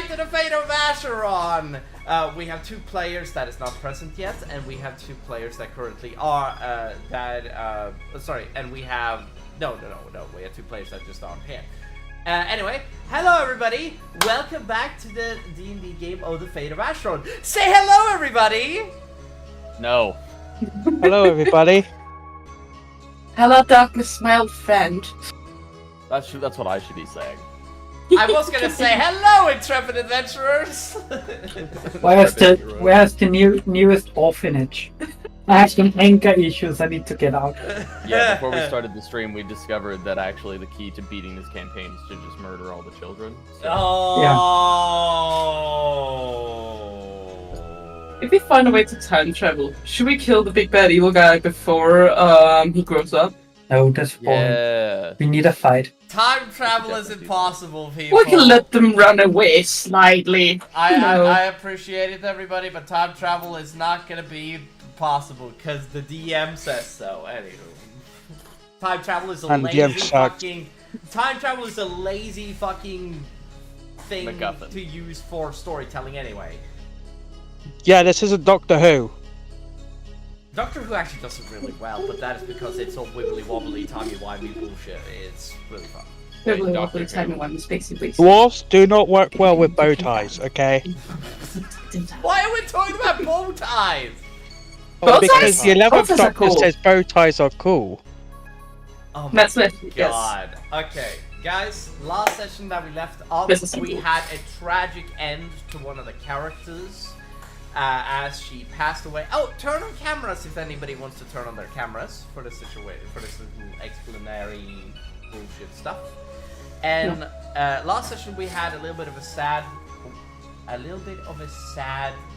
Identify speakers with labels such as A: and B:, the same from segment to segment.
A: back to the Fate of Asharon! We have 2 players that is not present yet, and we have 2 players that currently are, and we have, no, we have 2 players that just aren't here. Anyway, hello everybody! Welcome back to the D&D game of the Fate of Asharon. Say hello everybody!
B: No.
C: Hello everybody.
D: Hello darkness, my old friend.
B: That's what I should be saying.
A: I was gonna say hello, intrepid adventurers.
C: Where's the newest orphanage? I have some anger issues I need to get out.
B: Yeah, before we started the stream, we discovered that actually the key to beating this campaign is to just murder all the children. So.
A: Oh.
D: If we find a way to time travel, should we kill the big bad evil guy before he grows up?
C: No, that's boring.
B: Yeah.
C: We need a fight.
A: Time travel is impossible, people.
D: We can let them run away slightly.
A: I appreciate it, everybody, but time travel is not gonna be possible because the DM says so. Anywho, time travel is a lazy fucking. Time travel is a lazy fucking thing
B: MacGuffin.
A: to use for storytelling, anyway.
C: Yeah, this isn't Doctor Who.
A: Doctor Who actually does it really well, but that is because it's all wibbly wobbly, timey-wimey bullshit. It's really fun.
D: Probably wobbly time one basically.
C: Dwarves do not work well with bow ties, okay?
A: Why are we talking about bow ties?
D: Bow
C: Because
D: ties?
C: the 11th
D: Bow ties are
C: Doctor
D: cool.
C: says bow ties are cool.
A: Oh my
D: That's it. Yes.
A: God. Okay, guys, last session that we left off,
D: Business
A: we
D: as
A: had a tragic end to one of the characters as she passed away. Oh, turn on cameras if anybody wants to turn on their cameras for the situation, for this little explanatory bullshit stuff. And last session we had a little bit of a sad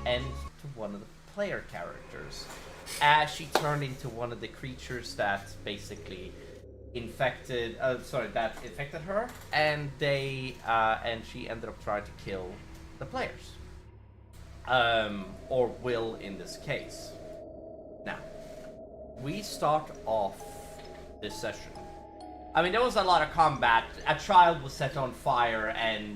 A: end to one of the player characters, as she turned into one of the creatures that basically infected her, and she ended up trying to kill the players. Or Will in this case. Now, we start off this session. I mean, there was a lot of combat. A child was set on fire, and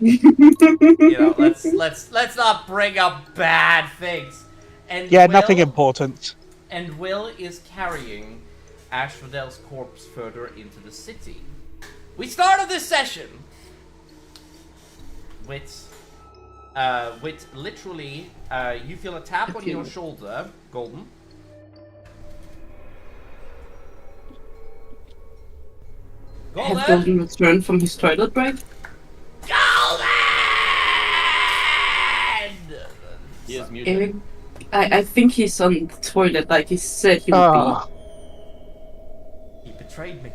A: let's not bring up bad things. And
C: Yeah, nothing important.
A: And Will is carrying Asphodel's corpse further into the city. We started this session with literally, you feel a tap on your shoulder, Golden.
D: Has Golden returned from his toilet break?
A: Golden!
B: He is muted.
D: Eric, I think he's on the toilet like he said he would
A: He betrayed me.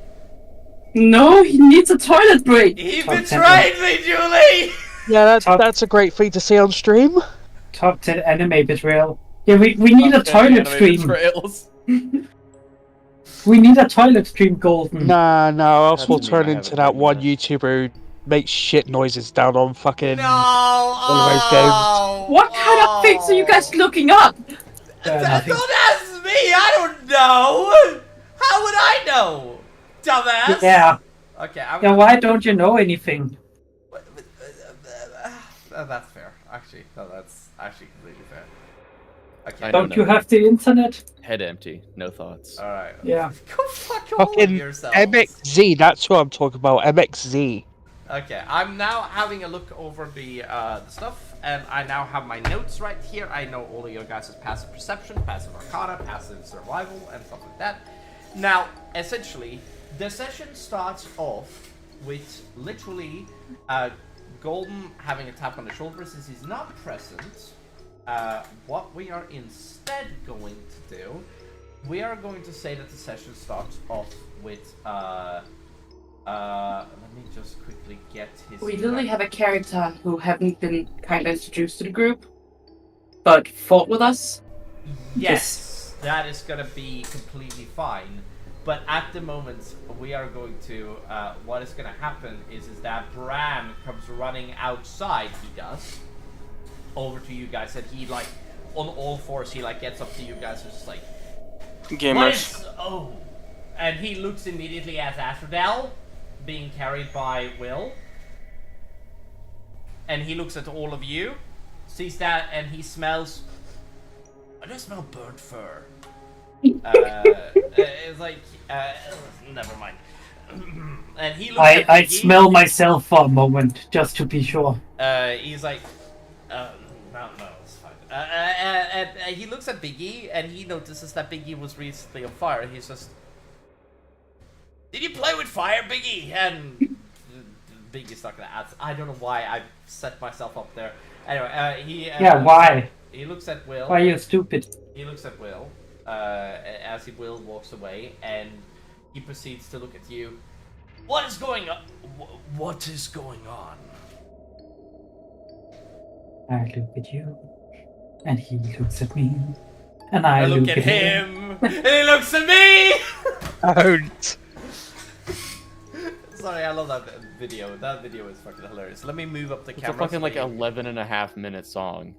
D: be. No, he needs a toilet break!
A: He betrayed me, Julie!
C: Yeah, that's a great thing to see on stream.
E: Top 10 anime betrayal. Yeah, we need a toilet stream. We need a toilet stream, Golden.
C: Nah, else we'll
B: Doesn't
C: turn
B: mean I
C: into
B: have
C: that
B: a
C: one
B: toilet.
C: YouTuber who makes shit noises down on fucking
A: No!
C: one of those games.
D: What kind of things are you guys looking up?
E: Nothing.
A: Don't ask me! I don't know! How would I know? Dumbass!
E: Yeah.
A: Okay,
E: Yeah, why don't you know anything?
A: That's fair. Actually, no, that's actually completely fair. Okay.
B: I
E: Don't
B: know.
E: you have the internet?
B: Head empty, no thoughts.
A: Alright.
E: Yeah.
A: Go fuck all of
C: fucking
A: yourselves.
C: MXZ. That's what I'm talking about. MXZ.
A: Okay, I'm now having a look over the stuff, and I now have my notes right here. I know all of your guys' passive perception, passive arcana, passive survival, and stuff like that. Now, essentially, the session starts off with literally Golden having a tap on the shoulder since he's not present. What we are instead going to do, we are going to say that the session starts off with let me just quickly get his...
D: We literally have a character who haven't been kind of introduced to the group, but fought with us.
A: Yes, that is gonna be completely fine. But at the moment, we are going to, what is gonna happen is that Bram comes running outside, he does, over to you guys, and he, like, on all fours, he, like, gets up to you guys and just like,
F: Gamers.
A: Oh, and he looks immediately at Asphodel, being carried by Will. and he looks at all of you, sees that, and he smells. I do smell burnt fur. It's like, never mind. And he looks at
E: I
A: Biggie.
E: smell myself for a moment, just to be sure.
A: He's like, no, it's fine. And he looks at Biggie, and he notices that Biggie was recently on fire. He's just, did you play with fire, Biggie? And Biggie's not gonna answer. I don't know why I set myself up there. Anyway, he.
E: Why?
A: He looks at Will.
E: Why are you stupid?
A: He looks at Will, as Will walks away, and he proceeds to look at you. What is going on? What is going on?
E: I look at you, and he looks at me, and I
A: look at him, and he looks at me!
F: Don't.
A: Sorry, I love that video. That video is fucking hilarious. Let me move up the
B: It's
A: camera.
B: a fucking like 11.5-minute song.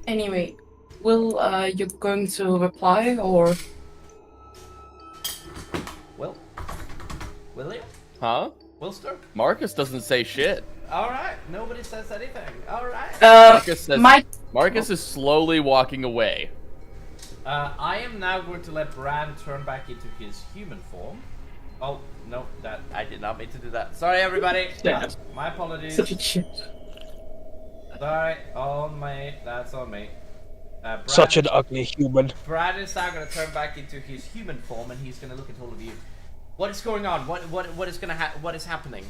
D: Anyway, Will, you going to reply or?
A: Will you?
B: Huh?
A: Wilster?
B: Marcus doesn't say shit.
A: Alright, nobody says anything. Alright.
B: Marcus is slowly walking away.
A: I am now going to let Bran turn back into his human form. Oh, no, that I did not mean to do that. Sorry, everybody. My apologies.
E: Such a shit.
A: Sorry, that's on me. Brad,
F: Such an ugly human.
A: Brad is now going to turn back into his human form, and he's going to look at all of you. What is going on? What is going to what is happening?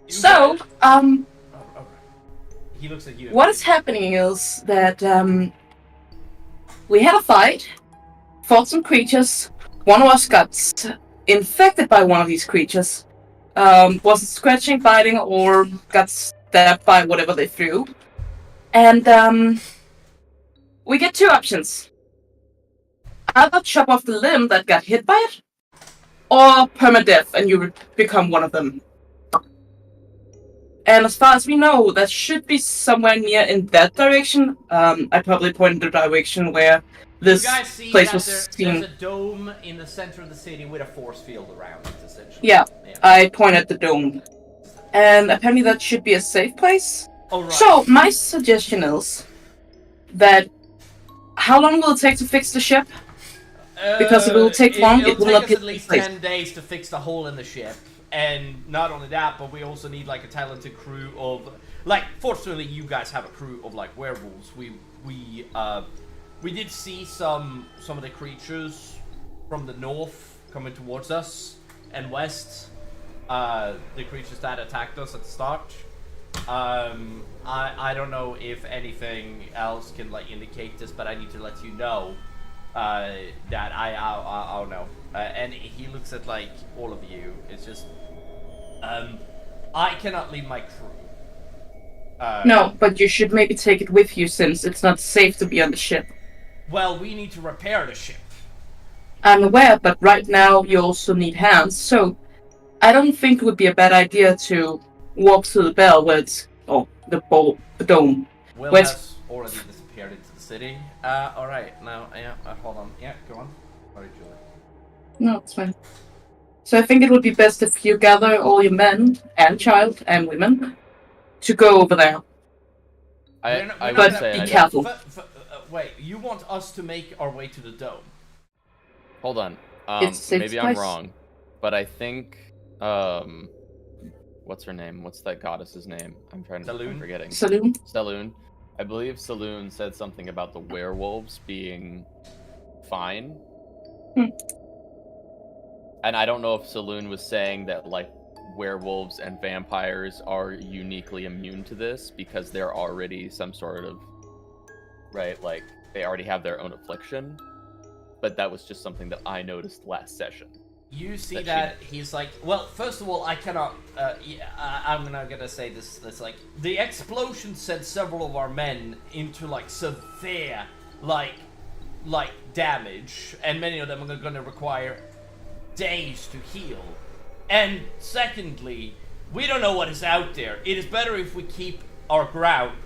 D: So,
A: Oh, right. He looks at you.
D: what is happening is that we had a fight, fought some creatures. One of us got infected by one of these creatures. Was it scratching, biting, or got stabbed by whatever they threw? And we get two options: either chop off the limb that got hit by it, or permadeath, and you would become one of them. And as far as we know, that should be somewhere near in that direction. I probably pointed the direction where this
A: you guys see
D: place
A: that
D: was
A: there's
D: seen.
A: a dome in the center of the city with a force field around it, essentially.
D: Yeah, I pointed the dome. And apparently that should be a safe place.
A: Oh, right.
D: So, my suggestion is that how long will it take to fix the ship? Because if it will take long, it will
A: take
D: not
A: us
D: get
A: at least
D: replaced.
A: 10 days to fix the hole in the ship. And not only that, but we also need like a talented crew of, like, fortunately you guys have a crew of like werewolves. We did see some of the creatures from the north coming towards us and west. The creatures that attacked us at the start. I don't know if anything else can like indicate this, but I need to let you know that I'll know. And he looks at like all of you. It's just I cannot leave my crew.
D: No, but you should maybe take it with you since it's not safe to be on the ship.
A: Well, we need to repair the ship.
D: I'm aware, but right now you also need hands, so I don't think it would be a bad idea to walk to the bell where it's the dome.
A: Will
D: Where's-
A: has already disappeared into the city. Alright, now, hold on. Yeah, go on. Sorry, Julie.
D: No, it's fine. So I think it would be best if you gather all your men and child and women to go over there.
B: I
D: But
B: would say
D: be careful.
A: Wait, you want us to make our way to the dome?
B: Hold on.
D: It's safe
B: Maybe I'm
D: place.
B: wrong, but I think what's her name? What's that goddess's name? I'm
A: Saloon?
B: forgetting.
D: Saloon?
B: Saloon. I believe Saloon said something about the werewolves being fine. And I don't know if Saloon was saying that like werewolves and vampires are uniquely immune to this because they're already some sort of like they already have their own affliction. But that was just something that I noticed last session.
A: You see that he's like, well, first of all, I cannot, I'm not gonna say this, like, the explosion sent several of our men into, like, severe, like damage, and many of them are gonna require days to heal. And secondly, we don't know what is out there. It is better if we keep our ground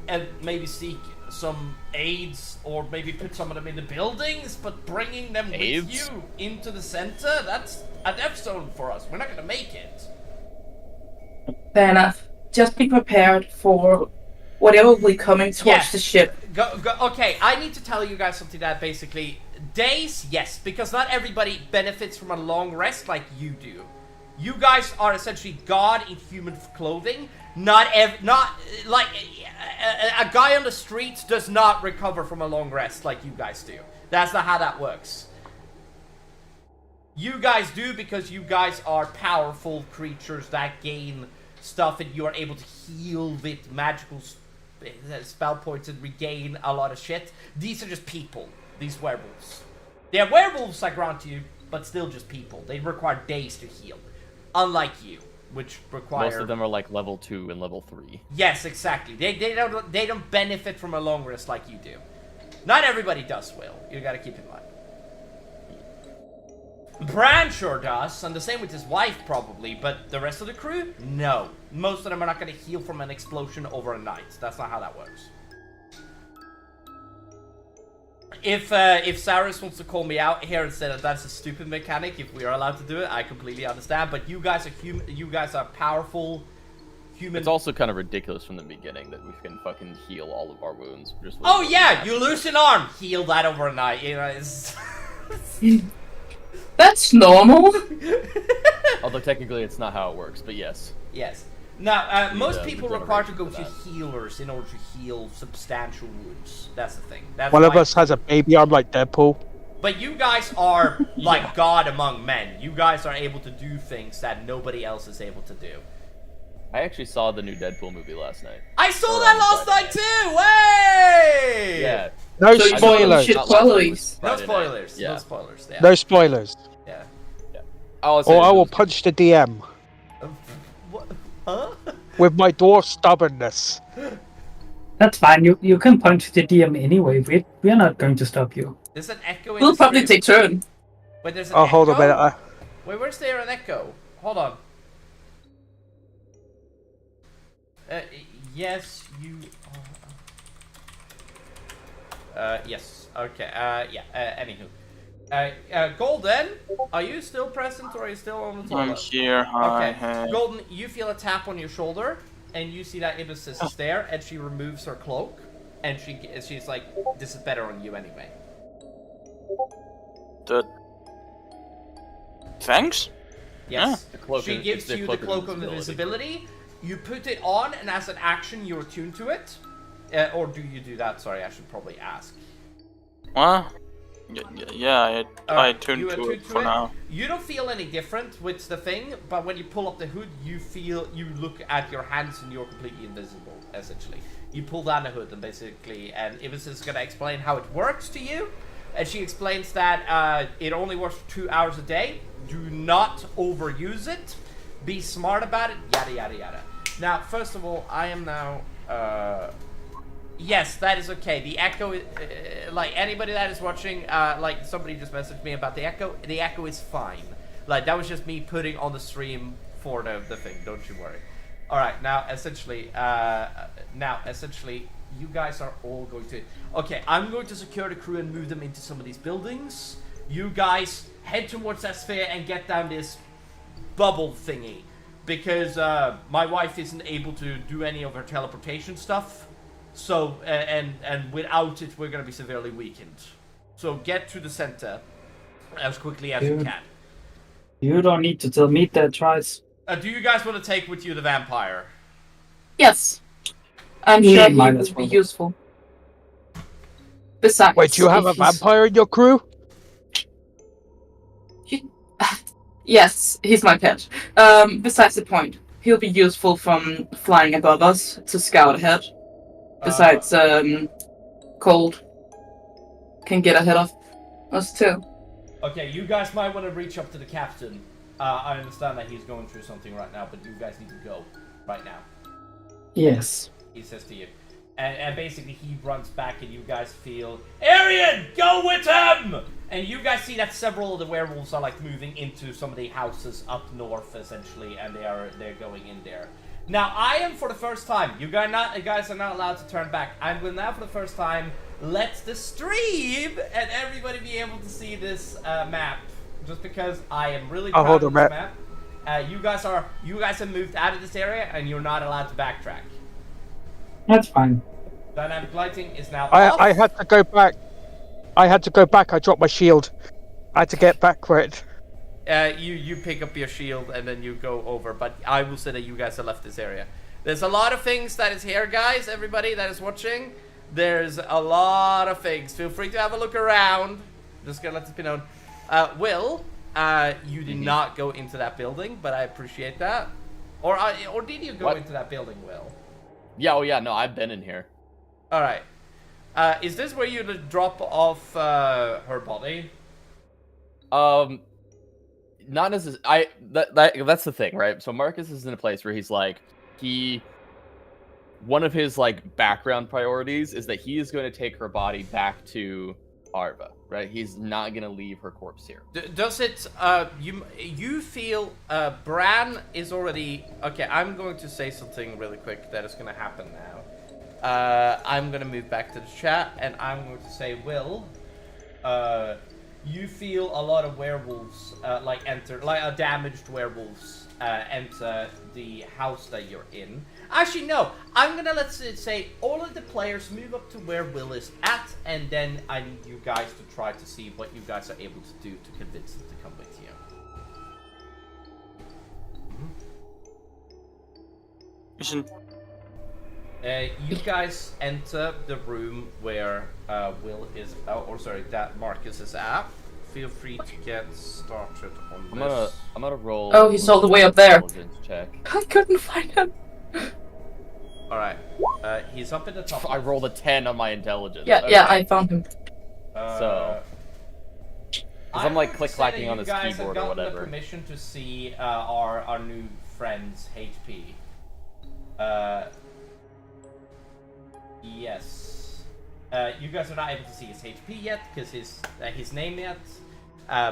A: and maybe seek some aids, or maybe put some of them in the buildings, but bringing them
B: Aids?
A: with you into the center, that's a death zone for us. We're not gonna make it.
D: Fair enough. Just be prepared for whatever will be coming towards the ship.
A: Okay, I need to tell you guys something that basically... Days, yes, because not everybody benefits from a long rest like you do. You guys are essentially God in human clothing. A guy on the streets does not recover from a long rest like you guys do. That's not how that works. You guys do because you guys are powerful creatures that gain stuff and you are able to heal with magical spell points and regain a lot of shit. These are just people. These werewolves. They are werewolves, I grant you, but still just people. They require days to heal. Unlike you, which require...
B: Most of them are like level 2 and level 3.
A: Yes, exactly. They don't benefit from a long rest like you do. Not everybody does, Will. You gotta keep in mind. Bran sure does, and the same with his wife probably, but the rest of the crew? No. Most of them are not gonna heal from an explosion over a night. That's not how that works. If Cyrus wants to call me out here and say that that's a stupid mechanic, if we are allowed to do it, I completely understand. But you guys are you guys are powerful human.
B: It's also kind of ridiculous from the beginning that we can fucking heal all of our wounds. Just
A: oh yeah, you lose an arm, heal that overnight. You know, it's...
D: That's normal.
B: Although technically it's not how it works, but yes.
A: Yes. Now, most people require to go
B: regeneration
A: to healers in order to heal substantial wounds. That's the thing. That's
F: One of
A: why-
F: us has a baby arm like Deadpool.
A: But you guys are like God among men. You guys are able to do things that nobody else is able to do.
B: I actually saw the new Deadpool movie last night.
A: I saw
B: Or
A: that
B: on
A: last
B: Friday
A: night too! Way!
B: Yeah.
F: No
D: So you
F: spoilers.
D: shit
B: Not last night,
D: qualities.
A: No
B: Friday night.
A: spoilers.
B: Yeah.
A: No spoilers. Yeah.
F: No spoilers.
A: Yeah.
B: I'll say
F: Or I
B: it
F: will
B: was-
F: punch the DM
A: What? Huh?
F: with my dwarf stubbornness.
C: That's fine. You can punch the DM anyway. We're not going to stop you.
A: There's an echo in
D: We'll
A: the
D: probably
A: stream.
D: take turn.
A: Wait, there's an
F: Oh,
A: echo?
F: hold a minute.
A: Wait, where's there an echo? Hold on. Yes, you are... yes. Okay, yeah, anywho. Golden, are you still present or are you still on the toilet?
G: I'm here. Hi.
A: Okay.
G: Hey.
A: Golden, you feel a tap on your shoulder, and you see that Ibis is there, and she removes her cloak, and she's like, this is better on you anyway.
G: Thanks.
A: Yes.
B: The cloak
A: She
B: of-
A: gives
B: it's the
A: you the
B: cloak of
A: cloak of
B: invisibility.
A: invisibility. You put it on, and as an action, you're attuned to it. Or do you do that? Sorry, I should probably ask.
G: Well, yeah, I tuned
A: you
G: to
A: attune
G: it for
A: it.
G: now.
A: You don't feel any different with the thing, but when you pull up the hood, you look at your hands and you're completely invisible, essentially. You pull down the hood and basically, and Ibis is gonna explain how it works to you. And she explains that it only works for 2 hours a day. Do not overuse it. Be smart about it, yada yada yada. Now, first of all, I am now, yes, that is okay. The echo, like anybody that is watching, like somebody just messaged me about the echo is fine. Like that was just me putting on the stream for the thing, don't you worry. Alright, now essentially, you guys are all going to, okay, I'm going to secure the crew and move them into some of these buildings. You guys head towards that sphere and get down this bubble thingy. Because my wife isn't able to do any of her teleportation stuff. So, and without it, we're going to be severely weakened. So get to the center as quickly as you
C: Dude.
A: can.
C: You don't need to tell me that twice.
A: Do you guys want to take with you the vampire?
D: Yes. I'm
C: Yeah,
D: sure he
C: might
D: will
C: as
D: be
C: well.
D: useful. Besides,
F: Wait, do you have a
D: if he's-
F: vampire in your crew?
D: Yes, he's my pet. Besides the point, he'll be useful from flying above us to scout ahead. Besides, Cold can get ahead of us too.
A: Okay, you guys might want to reach up to the captain. I understand that he's going through something right now, but you guys need to go right now.
C: Yes.
A: He says to you. And basically he runs back and you guys feel, Arian, go with him! And you guys see that several of the werewolves are like moving into some of the houses up north essentially, and they're going in there. Now, I am for the first time. You guys are not allowed to turn back. I will now, for the first time, let the stream and everybody be able to see this map. Just because I am really proud of this map. You guys have moved out of this area, and you're not allowed to backtrack.
C: That's fine.
A: Dynamic lighting is now off.
F: I had to go back. I dropped my shield. I had to get back for it.
A: You pick up your shield and then you go over, but I will say that you guys have left this area. There's a lot of things that is here, guys. Everybody that is watching, there's a lot of things. Feel free to have a look around. Just gonna let this be known. Will, you did not go into that building, but I appreciate that. Or did you go into that building, Will?
B: Yeah, oh yeah, no, I've been in here.
A: All right. Is this where you drop off her body?
B: Not necessarily. That's the thing, right? So Marcus is in a place where he's like, one of his like background priorities is that he is going to take her body back to Arva, right? He's not going to leave her corpse here.
A: Does it? You feel Bran is already okay? I'm going to say something really quick that is going to happen now. I'm going to move back to the chat, and I'm going to say, Will, you feel a lot of werewolves damaged werewolves enter the house that you're in. Actually, no. I'm gonna let's say all of the players move up to where Will is at, and then I need you guys to try to see what you guys are able to do to convince them to come with you. You guys enter the room where Will is, that Marcus is at. Feel free to get started on this.
B: I'm gonna roll.
D: Oh, he's all the way up there.
B: Check.
D: I couldn't find him.
A: All right, he's up at the top.
B: I rolled a 10 on my intelligence.
D: Yeah,
B: Okay.
D: yeah, I found him.
B: So, I'm like click-clacking on his keyboard or whatever.
A: The permission to see our new friend's HP. Yes. You guys are not able to see his HP yet, because his name yet,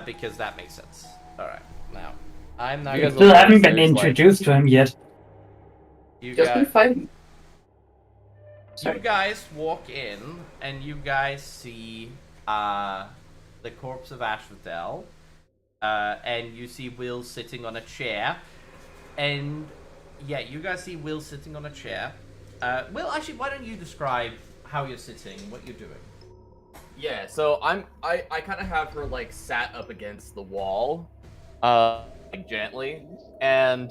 A: because that makes sense. All right, now I'm not.
C: You still haven't been introduced to him yet.
A: You
D: Just been fighting.
A: You guys walk in, and you guys see the corpse of Asphodel, and you see Will sitting on a chair, and yeah, you guys see Will sitting on a chair. Will, actually, why don't you describe how you're sitting, what you're doing?
B: Yeah, so I kind of have her like sat up against the wall, like gently, and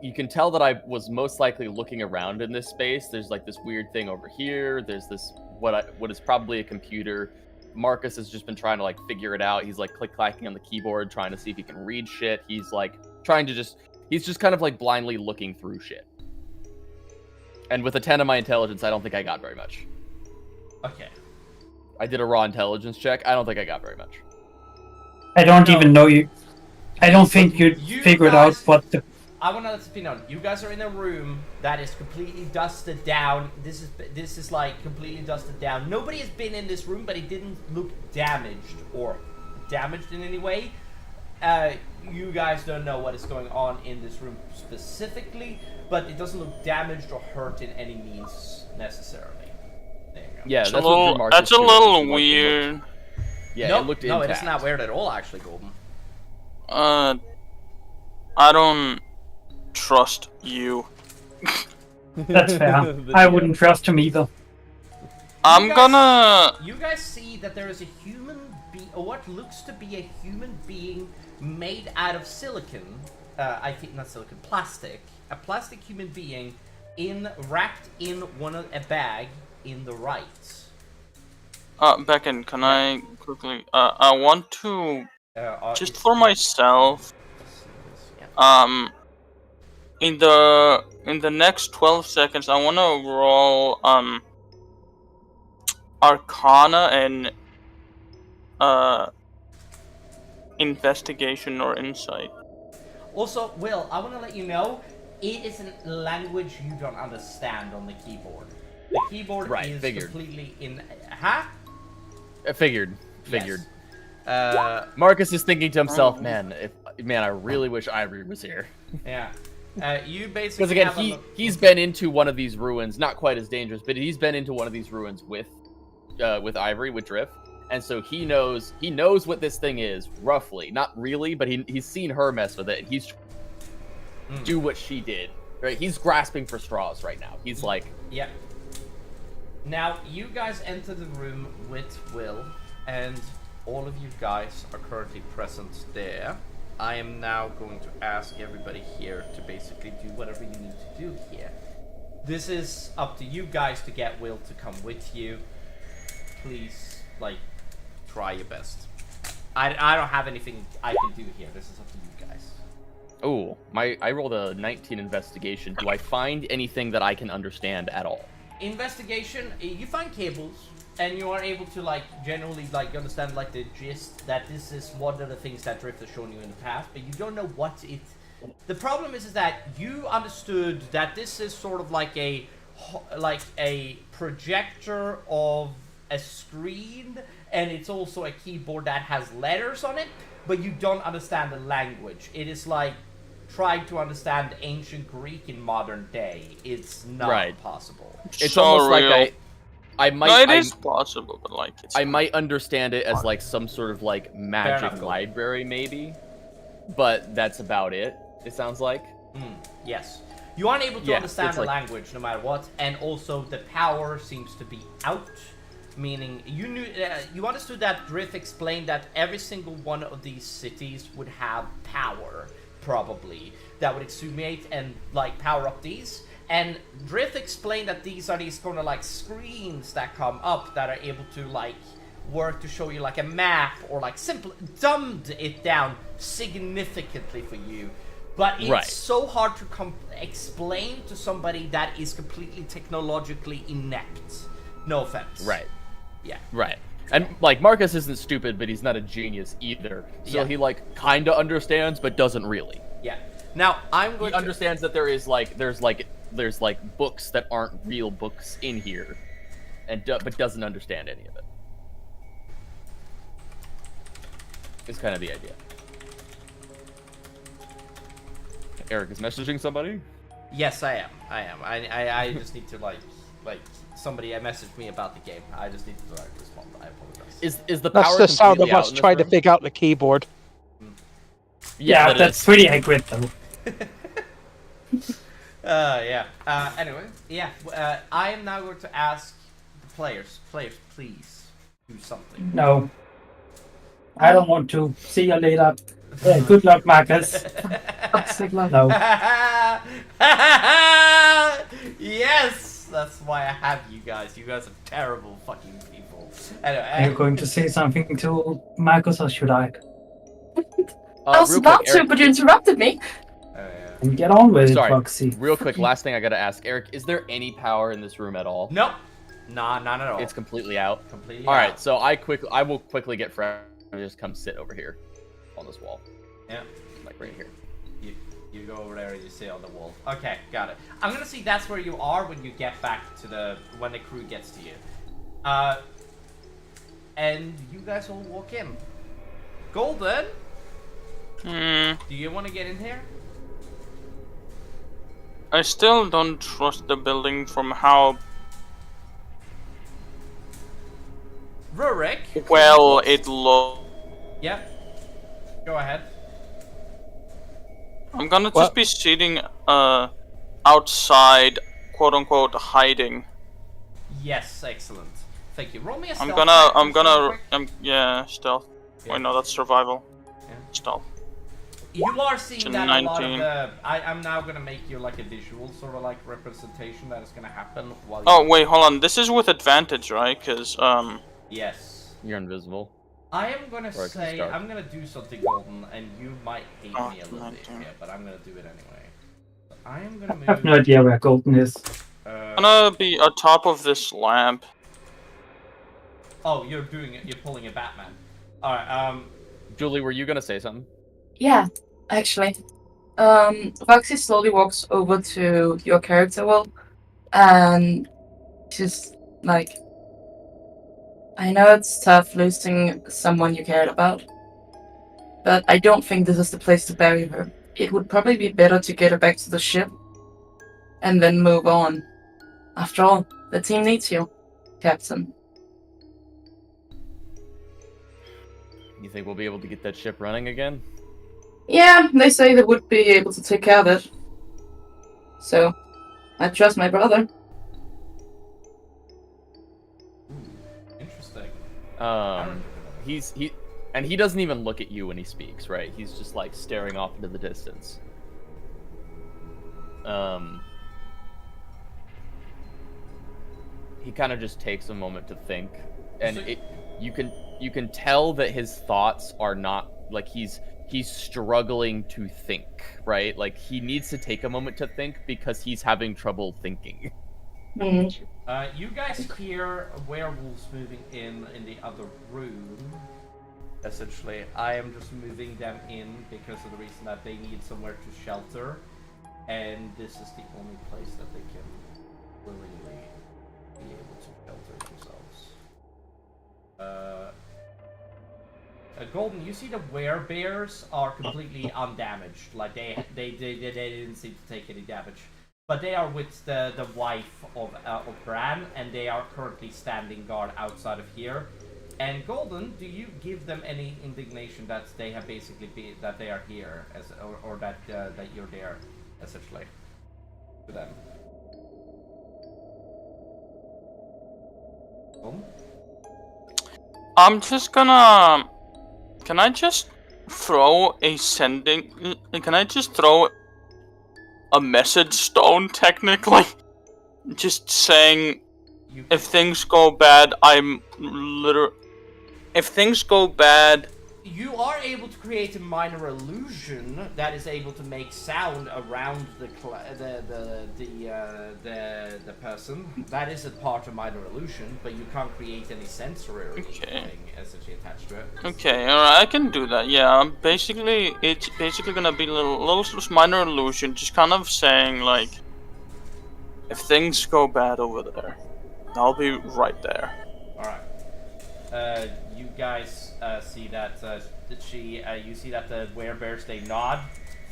B: you can tell that I was most likely looking around in this space. There's like this weird thing over here. There's this what is probably a computer. Marcus has just been trying to like figure it out. He's like click-clacking on the keyboard, trying to see if he can read shit. He's like he's just kind of like blindly looking through shit. And with a 10 on my intelligence, I don't think I got very much.
A: Okay.
B: I did a raw intelligence check. I don't think I got very much.
C: I don't even know you. I don't think you figured out what the.
A: I want to let this be known. You guys are in a room that is completely dusted down. This is like completely dusted down. Nobody has been in this room, but it didn't look damaged or damaged in any way. You guys don't know what is going on in this room specifically, but it doesn't look damaged or hurt in any means necessarily. There you go.
B: Yeah,
G: that's a little weird.
B: Yeah,
A: no,
B: it looked
A: no,
B: intact.
A: it's not weird at all, actually, Golden.
G: I don't trust you.
C: That's fair. I wouldn't trust him either.
A: You guys see that there is a human being, or what looks to be a human being made out of silicon. I think not silicon, plastic. A plastic human being wrapped in a bag in the right.
G: Beckon, can I quickly? I want to just for myself. In the next 12 seconds, I want to roll Arcana and investigation or insight.
A: Also, Will, I want to let you know, it is a language you don't understand on the keyboard. The keyboard is completely in. Huh?
B: Figured.
A: Yes.
B: Marcus is thinking to himself, man, I really wish Ivory was here.
A: Yeah. You basically
B: Because again,
A: have a look.
B: he's been into one of these ruins, not quite as dangerous, but he's been into one of these ruins with Ivory, with Drift, and so he knows what this thing is roughly, not really, but he's seen her mess with it. And he's do what she did. Right? He's grasping for straws right now. He's like,
A: yeah. Now you guys enter the room with Will, and all of you guys are currently present there. I am now going to ask everybody here to basically do whatever you need to do here. This is up to you guys to get Will to come with you. Please, like, try your best. I don't have anything I can do here. This is up to you guys.
B: oh, I rolled a 19 investigation. Do I find anything that I can understand at all?
A: Investigation, you find cables, and you are able to, like, generally, like, understand, like, the gist that this is one of the things that Drift has shown you in the past, but you don't know what it... The problem is that you understood that this is sort of like a projector of a screen, and it's also a keyboard that has letters on it, but you don't understand the language. It is like trying to understand ancient Greek in modern day. It's not possible.
B: It's
G: so
B: almost
G: real.
B: like I might.
G: No, it is possible, but like it's
B: I might understand it as like some sort of like magic library, maybe, but that's about it. It sounds like.
A: Yes. You aren't able to understand the
B: like...
A: language no matter what, and also the power seems to be out, meaning you knew you understood that Drift explained that every single one of these cities would have power, probably, that would exhumate and like power up these. And Drift explained that these are these kind of like screens that come up that are able to like work to show you like a map, or like dumbed it down significantly for you. But it's so hard to explain to somebody that is completely technologically inept. No offense.
B: Right.
A: Yeah.
B: Right. And like Marcus isn't stupid, but he's not a genius either. So he like kind of understands, but doesn't really.
A: Yeah. Now I'm going.
B: He understands that there's books that aren't real books in here, and but doesn't understand any of it. It's kind of the idea. Eric is messaging somebody?
A: Yes, I am. I just need to like somebody messaged me about the game. I just need to like respond. I apologize.
B: Is the power
F: That's the sound of us trying to
B: room?
F: figure out the keyboard.
C: Yeah, that's pretty accurate though.
A: Yeah. Anyway, yeah. I am now going to ask the players, please do something.
C: No. I don't want to. See you later. Good luck, Marcus. No.
A: Yes! That's why I have you guys. You guys are terrible fucking people. Anyway,
C: Are you going to say something to Marcus, or should I?
D: I was about to, but you interrupted me.
C: And get on with it, Foxy.
B: Real quick, last thing I gotta ask. Eric, is there any power in this room at all?
A: Nope. Nah, not at all.
B: It's completely out?
A: Completely
B: Alright,
A: out.
B: so I will quickly get Fred and just come sit over here on this wall.
A: Yeah.
B: Like right here.
A: You go over there and you sit on the wall. Okay, got it. I'm gonna see that's where you are when you get back to when the crew gets to you. And you guys all walk in. Golden? Do you want to get in here?
G: I still don't trust the building from how
A: Rurik?
G: well it looks.
A: Yeah. Go ahead.
G: I'm gonna just be sitting outside, quote unquote, hiding.
A: Yes, excellent. Thank you. Roll me a stealth.
G: Yeah, stealth.
A: Yeah.
G: Wait, no, that's survival.
A: Yeah.
G: Stealth.
A: You are seeing that
G: 19.
A: a lot of the... I'm now gonna make you like a visual sort of like representation that is gonna happen while
G: Oh, wait, hold on. This is with advantage, right? Because,
A: Yes.
B: You're invisible.
A: I am gonna say... I'm gonna do something, Golden, and you might hate me a little bit here, but I'm gonna do it anyway. So I am gonna move...
C: I have no idea where Golden is.
G: I'm gonna be atop of this lamp.
A: Oh, you're doing it. You're pulling a Batman. Alright,
B: Julie, were you gonna say something?
D: Yeah, actually. Foxy slowly walks over to your character, Will, and she's like, I know it's tough losing someone you cared about, but I don't think this is the place to bury her. it would probably be better to get her back to the ship and then move on. After all, the team needs you, Captain.
B: You think we'll be able to get that ship running again?
D: Yeah, they say they would be able to take care of it. So, I trust my brother.
A: Interesting.
B: He doesn't even look at you when he speaks, right? He's just like staring off into the distance. He kind of just takes a moment to think, and you can tell that his thoughts are not like he's struggling to think, right? Like he needs to take a moment to think because he's having trouble thinking.
D: Mm-hmm.
A: You guys hear werewolves moving in the other room. Essentially, I am just moving them in because of the reason that they need somewhere to shelter, and this is the only place that they can willingly be able to shelter themselves. Golden, you see the werebears are completely undamaged. Like they didn't seem to take any damage, but they are with the wife of Bran, and they are currently standing guard outside of here. And Golden, do you give them any indignation that they have basically that they are here, or that you're there, essentially, to them? Golden?
G: I'm just gonna. Can I just throw a sending? Can I just throw a message stone? Technically, just saying, if things go bad, I'm literally. If things go bad,
A: you are able to create a minor illusion that is able to make sound around the person. That is a part of minor illusion, but you can't create any sensory thing essentially attached to it.
G: Okay, alright, I can do that. Yeah, basically, it's basically gonna be a little minor illusion, just kind of saying like, if things go bad over there, I'll be right there.
A: All right. You guys see that you see that the werebears, they nod,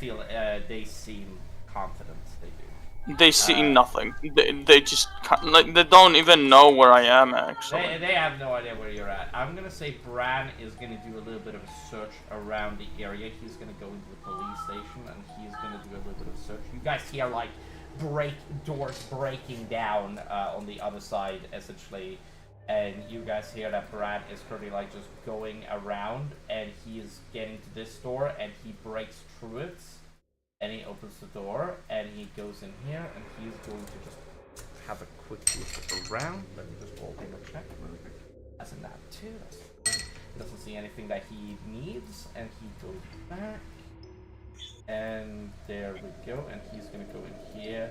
A: they seem confident. They do.
G: They see nothing. They just like they don't even know where I am actually.
A: They have no idea where you're at. I'm gonna say Bran is gonna do a little bit of a search around the area. He's gonna go into the police station and he's gonna do a little bit of a search. You guys hear like doors breaking down on the other side, essentially. And you guys hear that Brad is currently like just going around, and he is getting to this door, and he breaks through it, and he opens the door, and he goes in here, and he's going to just have a quick look around. Let me just roll him a check. That's a nat 2. That's fine. He doesn't see anything that he needs, and he goes back, and there we go, and he's gonna go in here.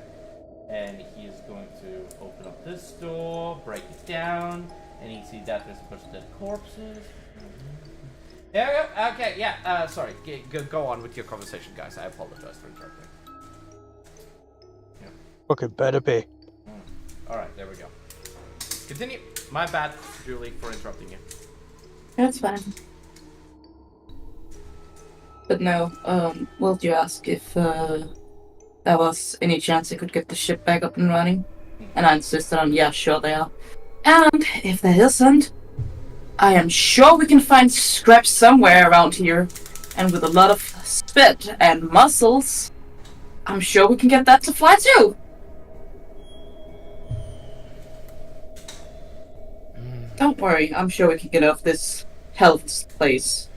A: And he is going to open up this door, break it down, and you see that there's a bunch of dead corpses. There we go. Okay, yeah. Sorry. Go on with your conversation, guys. I apologize for interrupting. Yeah.
F: Okay, better be.
A: All right. There we go. Continue. My bad, Julie, for interrupting you.
D: That's fine. But no. Will you ask if there was any chance I could get the ship back up and running? And I insisted on, yeah, sure they are. And if there isn't, I am sure we can find scraps somewhere around here. And with a lot of spit and muscles, I'm sure we can get that to fly too. Don't worry, I'm sure we can get off this hell's place.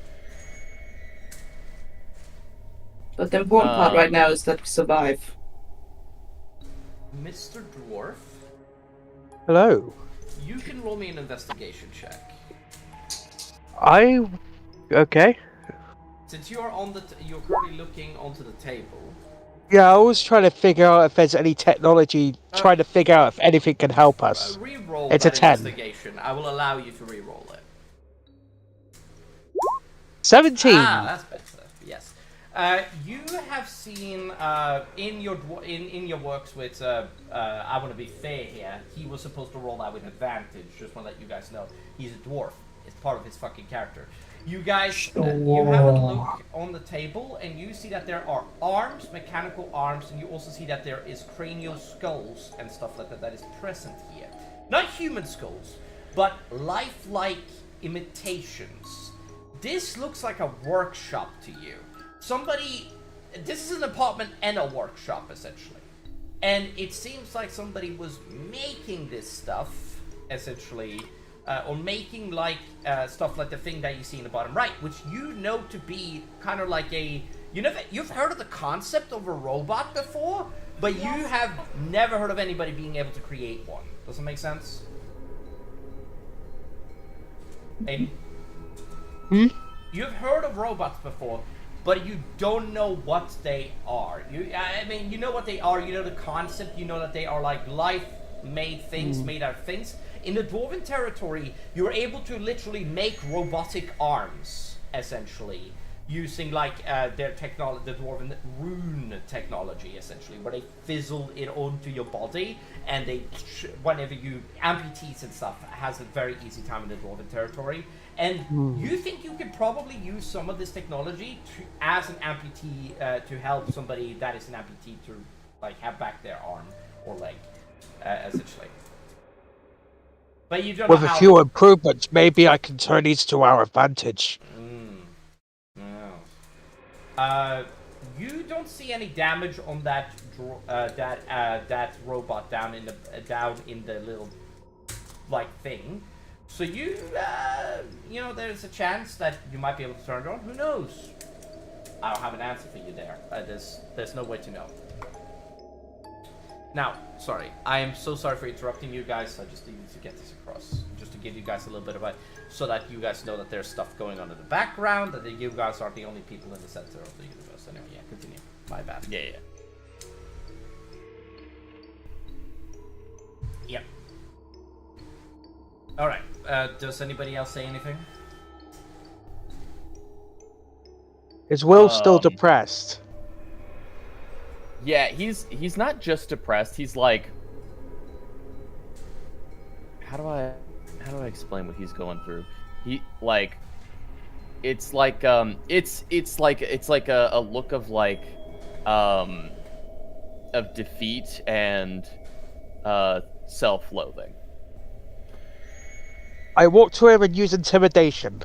D: But the important part right now is that we survive.
A: Mr. Dwarf?
F: Hello.
A: You can roll me an investigation check.
F: Okay.
A: Since you are you're currently looking onto the table.
F: Yeah, I was trying to figure out if there's any technology, trying to figure out if anything can help us.
A: Re-roll
F: it's
A: that
F: a 10.
A: Investigation. I will allow you to re-roll it.
F: 17.
A: Ah, that's better. Yes. You have seen in your works with I want to be fair here. He was supposed to roll that with advantage. Just want to let you guys know he's a dwarf. It's part of his fucking character. You guys, you have a look on the table, and you see that there are arms, mechanical arms, and you also see that there is cranial skulls and stuff like that is present here. Not human skulls, but lifelike imitations. This looks like a workshop to you. This is an apartment and a workshop, essentially. And it seems like somebody was making this stuff, essentially, or making stuff like the thing that you see in the bottom right, which you know to be kind of like you've heard of the concept of a robot before, but you have never heard of anybody being able to create one. Does that make sense? Aiden? You've heard of robots before, but you don't know what they are. You know what they are, you know the concept, you know that they are like life-made things, made out of things. In the Dwarven territory, you're able to literally make robotic arms, essentially, using their technology, the Dwarven rune technology, essentially, where they fizzle it onto your body, and whenever you amputees and stuff, has a very easy time in the Dwarven territory. And you think you could probably use some of this technology as an amputee to help somebody that is an amputee to have back their arm or leg, essentially. But you don't
F: With
A: know
F: a
A: how
F: few improvements, maybe I can turn these to our advantage.
A: You don't see any damage on that robot down in the little thing. So there's a chance that you might be able to turn it on. Who knows? I don't have an answer for you there. There's no way to know. Now, sorry, I am so sorry for interrupting you guys. I just needed to get this across, just to give you guys a little bit of so that you guys know that there's stuff going on in the background, that you guys aren't the only people in the center of the universe. Anyway, yeah, continue. My bad.
B: Yeah.
A: Yep. All right. Does anybody else say anything?
F: Is Will still depressed?
B: Yeah, he's not just depressed. He's like, how do I explain what he's going through? It's like a look of defeat and self-loathing.
F: I walk to him and use intimidation.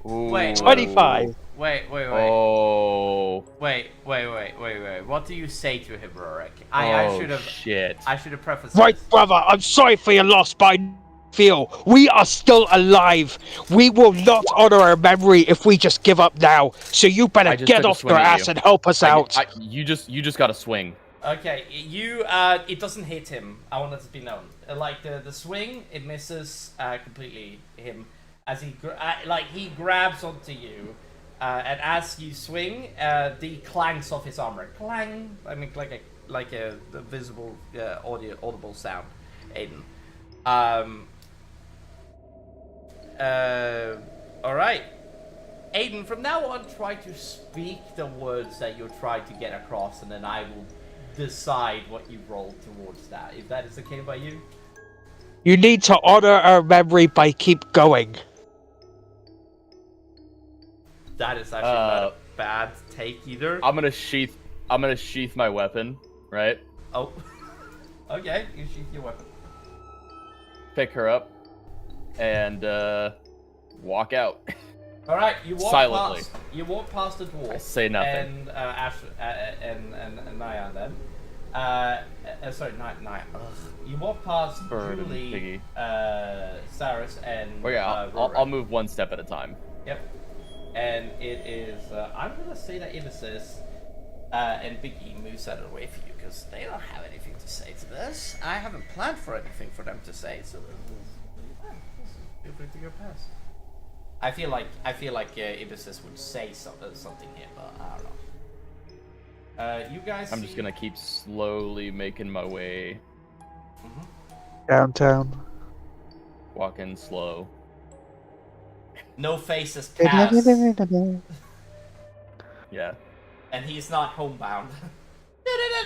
A: Wait.
F: 25.
A: Wait.
B: Oh.
A: Wait. What do you say to him, Rorik? I should have prefaced
F: Right,
A: this.
F: brother, I'm sorry for your loss, but I feel we are still alive. We will not honor our memory if we just give up now. So you better get off your ass and help us out.
B: You just gotta swing.
A: Okay, it doesn't hit him. I want that to be known. The swing, it misses completely him as he grabs onto you, and as you swing, the clanks off his armor. Clang. I mean, like a visible audible sound. Aiden. All right. Aiden, from now on, try to speak the words that you're trying to get across, and then I will decide what you roll towards that. If that is okay by you?
F: You need to honor our memory by keep going.
A: That is actually not a bad take either.
B: I'm gonna sheath my weapon, right?
A: Oh. Okay, you sheath your weapon.
B: Pick her up and walk out.
A: All right, you walk
B: silently.
A: past the dwarf.
B: I say nothing.
A: And and Naya then. Sorry, Naya. Ugh. You walk past
B: Bird and
A: Julie,
B: Piggy.
A: Saris, and
B: Oh yeah, I'll move one step at a time.
A: Yep. And it is. I'm gonna say that Ivisis and Biggie moves out of the way for you because they don't have anything to say to this. I haven't planned for anything for them to say, so feel free to go past. I feel like Ivisis would say something here, but I don't know. You guys.
B: I'm just gonna keep slowly making my way.
F: Downtown.
B: Walking slow.
A: No faces pass.
B: Yeah.
A: And he's not homebound.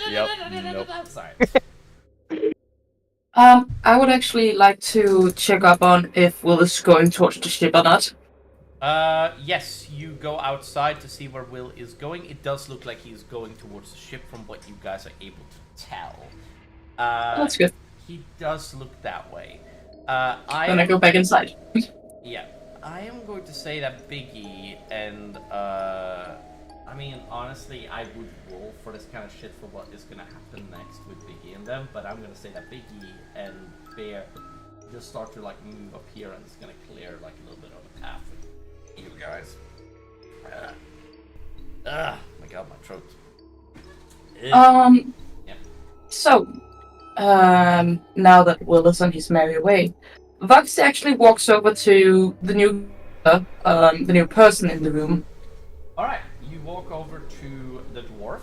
B: Yep. Nope.
A: Sorry.
D: I would actually like to check up on if Will is going towards the ship or not.
A: Yes, you go outside to see where Will is going. It does look like he's going towards the ship from what you guys are able to tell.
D: That's good.
A: He does look that way.
D: Then I go back inside.
A: Yeah, I am going to say that Biggie and I mean, honestly, I would roll for this kind of shit for what is gonna happen next with Biggie and them, but I'm gonna say that Biggie and Bear just start to like move up here, and it's gonna clear like a little bit of the path for you guys. My god, my throat. Yeah.
D: So, now that Will is on his merry way, Vux actually walks over to the new person in the room.
A: All right, you walk over to the dwarf,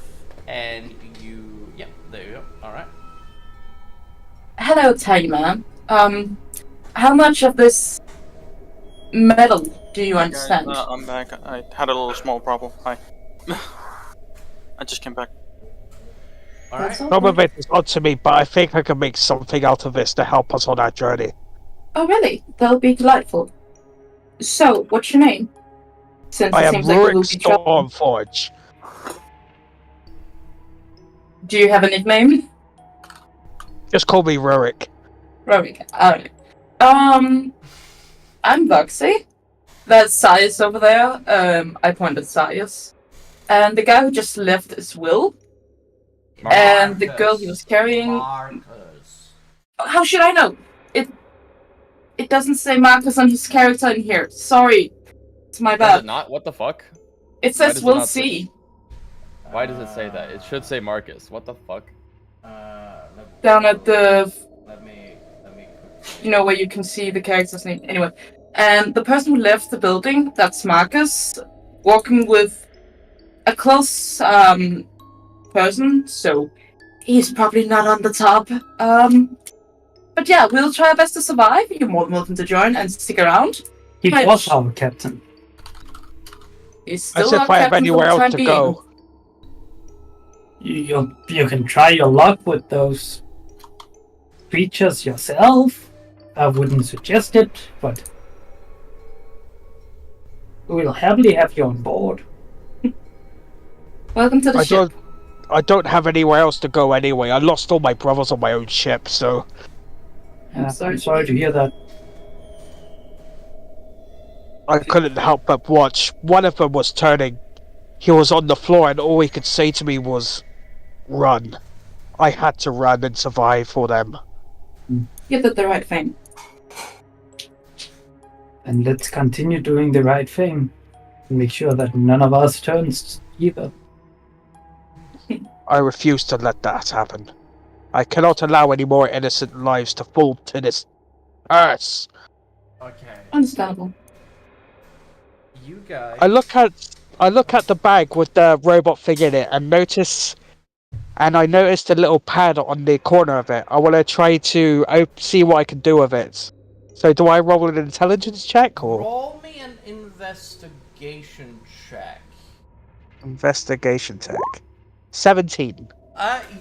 A: and you, yeah, there you go. All right.
D: Hello, tiny man. How much of this metal do you understand?
G: I'm back. I had a little small problem. Hi. I just came back.
A: All right.
F: Some of it is odd to me, but I think I can make something out of this to help us on our journey.
D: Oh, really? That'll be delightful. So, what's your name? Since
F: I
D: it
F: am
D: seems like we will
F: Rurik
D: be traveling.
F: Stormforge.
D: Do you have a nickname?
F: Just call me Rurik.
D: Rorik. Alright. I'm Vuxy. That's Sias over there. I pointed Sias. And the guy who just left is Will. And the girl he was carrying.
A: Marcus.
D: How should I know? It doesn't say Marcus on his character in here. Sorry. It's my
B: Does
D: bad.
B: it not? What the fuck?
D: It
B: Why
D: says
B: does it
D: Will
B: not say-
D: C.
B: Why does it say that? It should say Marcus. What the fuck?
D: Down at the,
A: Let me.
D: you know, where you can see the character's name. Anyway. And the person who left the building, that's Marcus, walking with a close person, so he's probably not on the top. But yeah, we'll try our best to survive. You're more than welcome to join and stick around.
E: He
D: Right.
E: was our captain.
D: He's
F: As
D: still
F: if
D: not
F: I have
D: captain for
F: anywhere
D: the
F: else
D: time
F: to
D: being.
F: go.
E: You can try your luck with those creatures yourself. I wouldn't suggest it, but we'll happily have you on board.
D: Welcome to the ship.
F: I don't have anywhere else to go anyway. I lost all my brothers on my own ship, so
D: I'm sorry
E: to hear that.
F: I couldn't help but watch. One of them was turning. He was on the floor and all he could say to me was, "Run." I had to run and survive for them.
D: You did the right thing.
E: And let's continue doing the right thing. Make sure that none of us turns either.
F: I refuse to let that happen. I cannot allow any more innocent lives to fall to this earth.
A: Okay.
D: Understandable.
A: You guys.
F: I look at the bag with the robot thing in it and noticed a little pad on the corner of it. I want to try to see what I can do with it. So do I roll an intelligence check or
A: Roll me an investigation check.
F: investigation check? 17.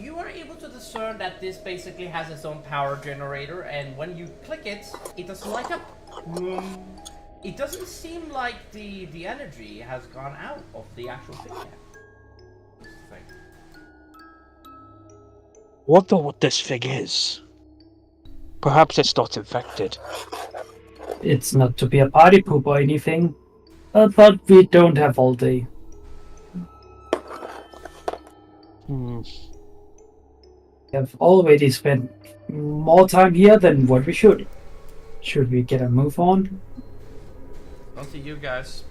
A: You are able to discern that this basically has its own power generator, and when you click it, it does light up. It doesn't seem like the energy has gone out of the actual thing yet. That's the thing.
F: Wonder what this thing is. Perhaps it's not infected.
E: It's not to be a party poop or anything, but we don't have all day. We have already spent more time here than what we should. Should we get a move on?
A: On to you guys.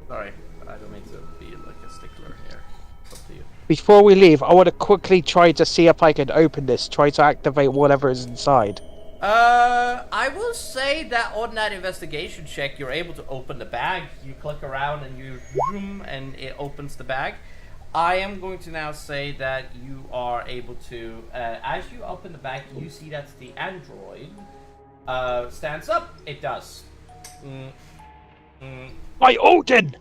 A: Sorry, I don't mean to be like a stickler here. It's up to you.
F: Before we leave, I want to quickly try to see if I can open this. Try to activate whatever is inside.
A: I will say that on that investigation check, you're able to open the bag. You click around and you zoom, and it opens the bag. I am going to now say that you are able to, as you open the bag, you see that the android stands up. It does.
F: My Odin!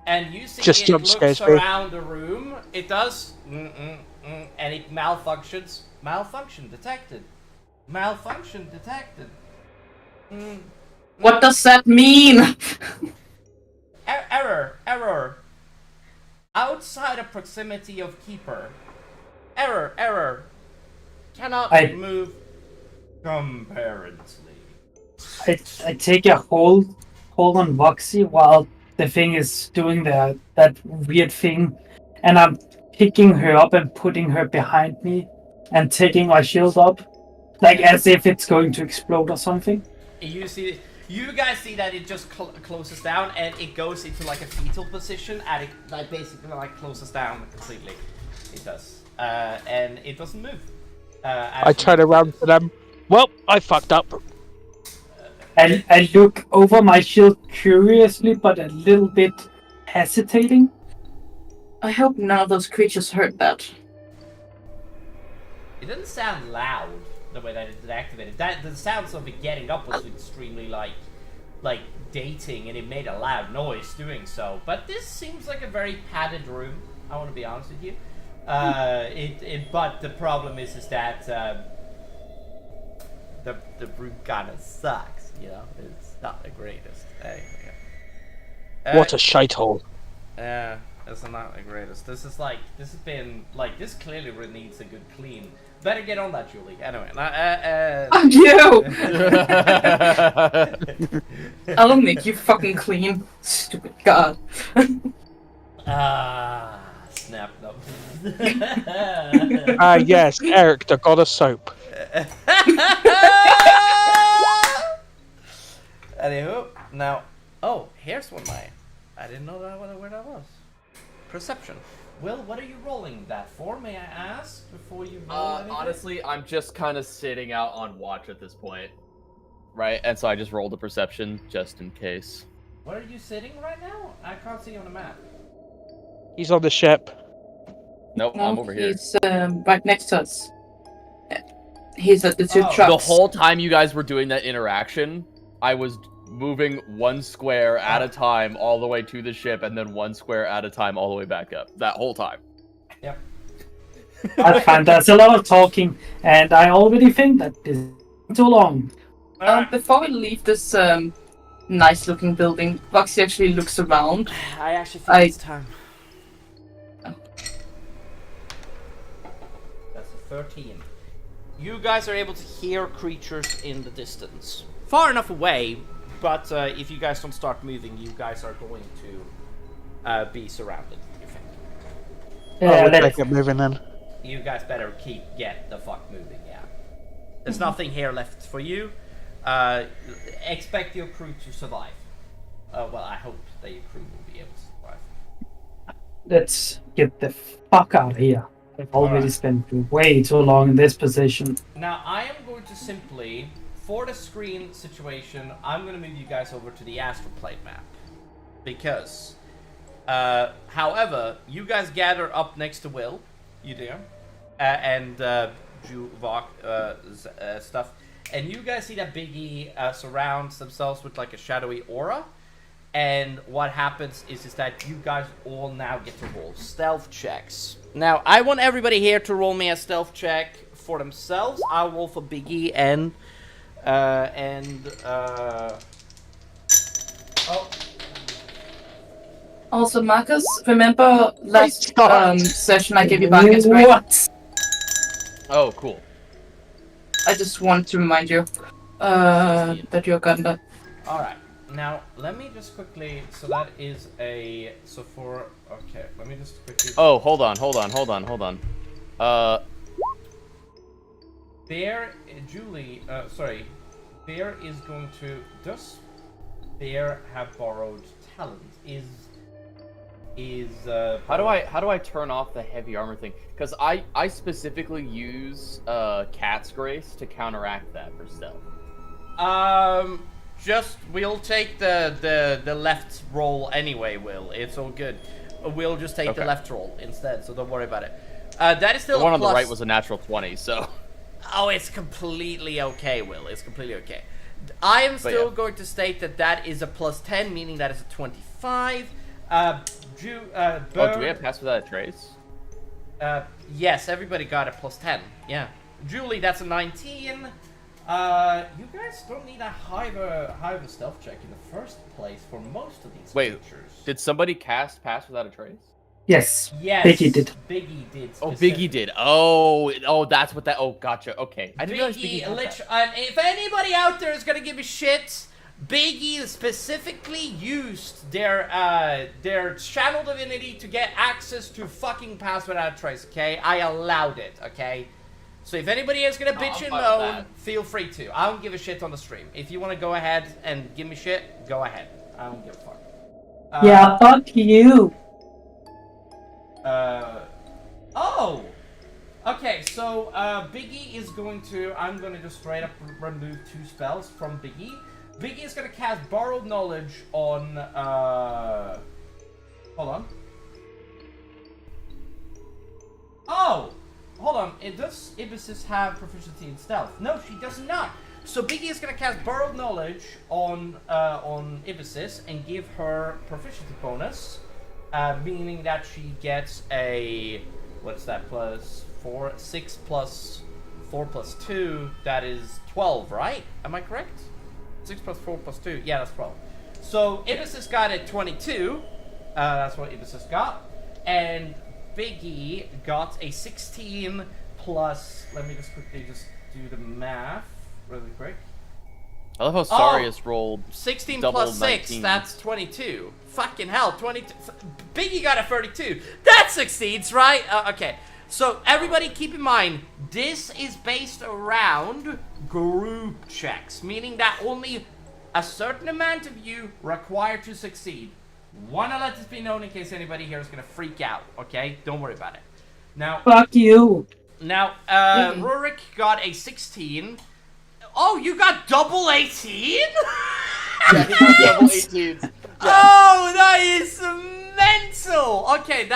A: And you see
F: Just
A: it
F: jump
A: looks
F: scares me.
A: around the room. It does. And it malfunctions. Malfunction detected. Malfunction detected.
D: What does that mean?
A: Error. Outside of proximity of keeper. Error. Cannot move comparatively.
E: I take a hold on Voxy while the thing is doing that weird thing, and I'm picking her up and putting her behind me and taking my shield up, like as if it's going to explode or something.
A: You guys see that it just closes down and it goes into like a fetal position and it like basically like closes down completely. It does, and it doesn't move.
F: I turn around to them. Well, I fucked up.
E: I look over my shield curiously, but a little bit hesitating.
D: I hope none of those creatures heard that.
A: It didn't sound loud the way that it activated. The sounds of it getting up was extremely like dating, and it made a loud noise doing so. But this seems like a very padded room. I want to be honest with you. But the problem is that the room kind of sucks. You know, it's not the greatest.
F: What a shithole.
A: Yeah, it's not the greatest. This has been this clearly really needs a good clean. Better get on that, Julie. Anyway,
D: Fuck you! I'll make you fucking clean, stupid god.
A: Snap no.
F: Yes, Eric, the god of soap.
A: Anywho, now, here's one line. I didn't know where that was. Perception. Will, what are you rolling that for? May I ask before you roll anything?
B: Honestly, I'm just kind of sitting out on watch at this point, right? And so I just rolled a perception just in case.
A: Where are you sitting right now? I can't see you on the map.
F: He's on the ship.
B: Nope,
D: No,
B: I'm over here.
D: he's right next to us. He's at the two trucks.
B: The whole time you guys were doing that interaction, I was moving one square at a time all the way to the ship, and then one square at a time all the way back up. That whole time.
A: Yep.
E: That's fine. That's a lot of talking, and I already think that this is too long.
D: Before we leave this nice-looking building, Voxy actually looks around.
A: I actually think it's time. That's a 13. You guys are able to hear creatures in the distance. Far enough away, but if you guys don't start moving, you guys are going to be surrounded, you think.
F: Yeah, let's get moving then.
A: You guys better get the fuck moving, yeah. There's nothing here left for you. Expect your crew to survive. Well, I hope that your crew will be able to survive.
E: Let's get the fuck out of here. I've already spent way too long in this position.
A: Now, I am going to simply, for the screen situation, I'm going to move you guys over to the astral plane map. Because, however, you guys gather up next to Will. You do. And Juvok stuff. And you guys see that Biggie surrounds themselves with like a shadowy aura. And what happens is that you guys all now get to roll stealth checks. Now, I want everybody here to roll me a stealth check for themselves. I'll roll for Biggie and
D: Also, Marcus, remember last session I gave you Marcus, right?
E: What?
B: Oh, cool.
D: I just wanted to remind you that you're gonna.
A: Alright, now let me just quickly, so that is a, so for, okay, let me just quickly.
B: Oh, hold on.
A: Bear, Julie, Bear is going to, does Bear have borrowed talent?
B: How do I turn off the heavy armor thing? Because I specifically use Cat's Grace to counteract that for stealth.
A: We'll take the left roll anyway, Will. It's all good. We'll just take the left roll instead, so don't worry about it. That is still
B: the one
A: a plus.
B: On the right was a natural 20, so.
A: Oh, it's completely okay, Will. It's completely okay. I am still going to state that is a plus 10, meaning that is a 25. Do we have
B: pass without a trace?
A: Yes, everybody got a plus 10. Yeah. Julie, that's a 19. You guys don't need a high of a stealth check in the first place for most of these
B: Wait,
A: creatures.
B: did somebody cast Pass Without a Trace?
C: Yes.
A: Yes,
C: Biggie did.
A: Biggie did.
B: Oh, Biggie did. Oh, that's what that. Oh, gotcha. Okay, I didn't realize Biggie had that.
A: If anybody out there is gonna give a shit, Biggie specifically used their channel divinity to get access to fucking Pass Without a Trace. Okay, I allowed it. Okay. So if anybody is gonna bitch and moan, feel free to. I don't give a shit on the stream. If you want to go ahead and give me shit, go ahead. I don't give a fuck.
C: Yeah, fuck you.
A: Oh! Okay, so, Biggie is going to... I'm going to just straight up remove 2 spells from Biggie. Biggie is going to cast Borrowed Knowledge on, Hold on. Oh! Hold on, does Ibis have proficiency in stealth? No, she does not. So Biggie is going to cast Borrowed Knowledge on Ibis and give her proficiency bonus. Meaning that she gets a, what's that, plus 4, 6 plus 4 plus 2, that is 12, right? Am I correct? 6 plus 4 plus 2, yeah, that's 12. So Ibis got a 22, that's what Ibis got, and Biggie got a 16 plus, let me just quickly just do the math really quick.
B: I love how Sarius rolled
A: 16
B: double
A: plus 6,
B: 19.
A: that's 22. Fucking hell, 22. Biggie got a 32. That succeeds, right? Okay. So, everybody keep in mind, this is based around group checks, meaning that only a certain amount of you require to succeed. Wanna let this be known in case anybody here is gonna freak out, okay? Don't worry about it. Now,
C: Fuck you.
A: Now, Rurik got a 16. Oh, you got double 18?
B: Yeah, he got double 18s. Yeah.
A: Oh, that is mental. Okay,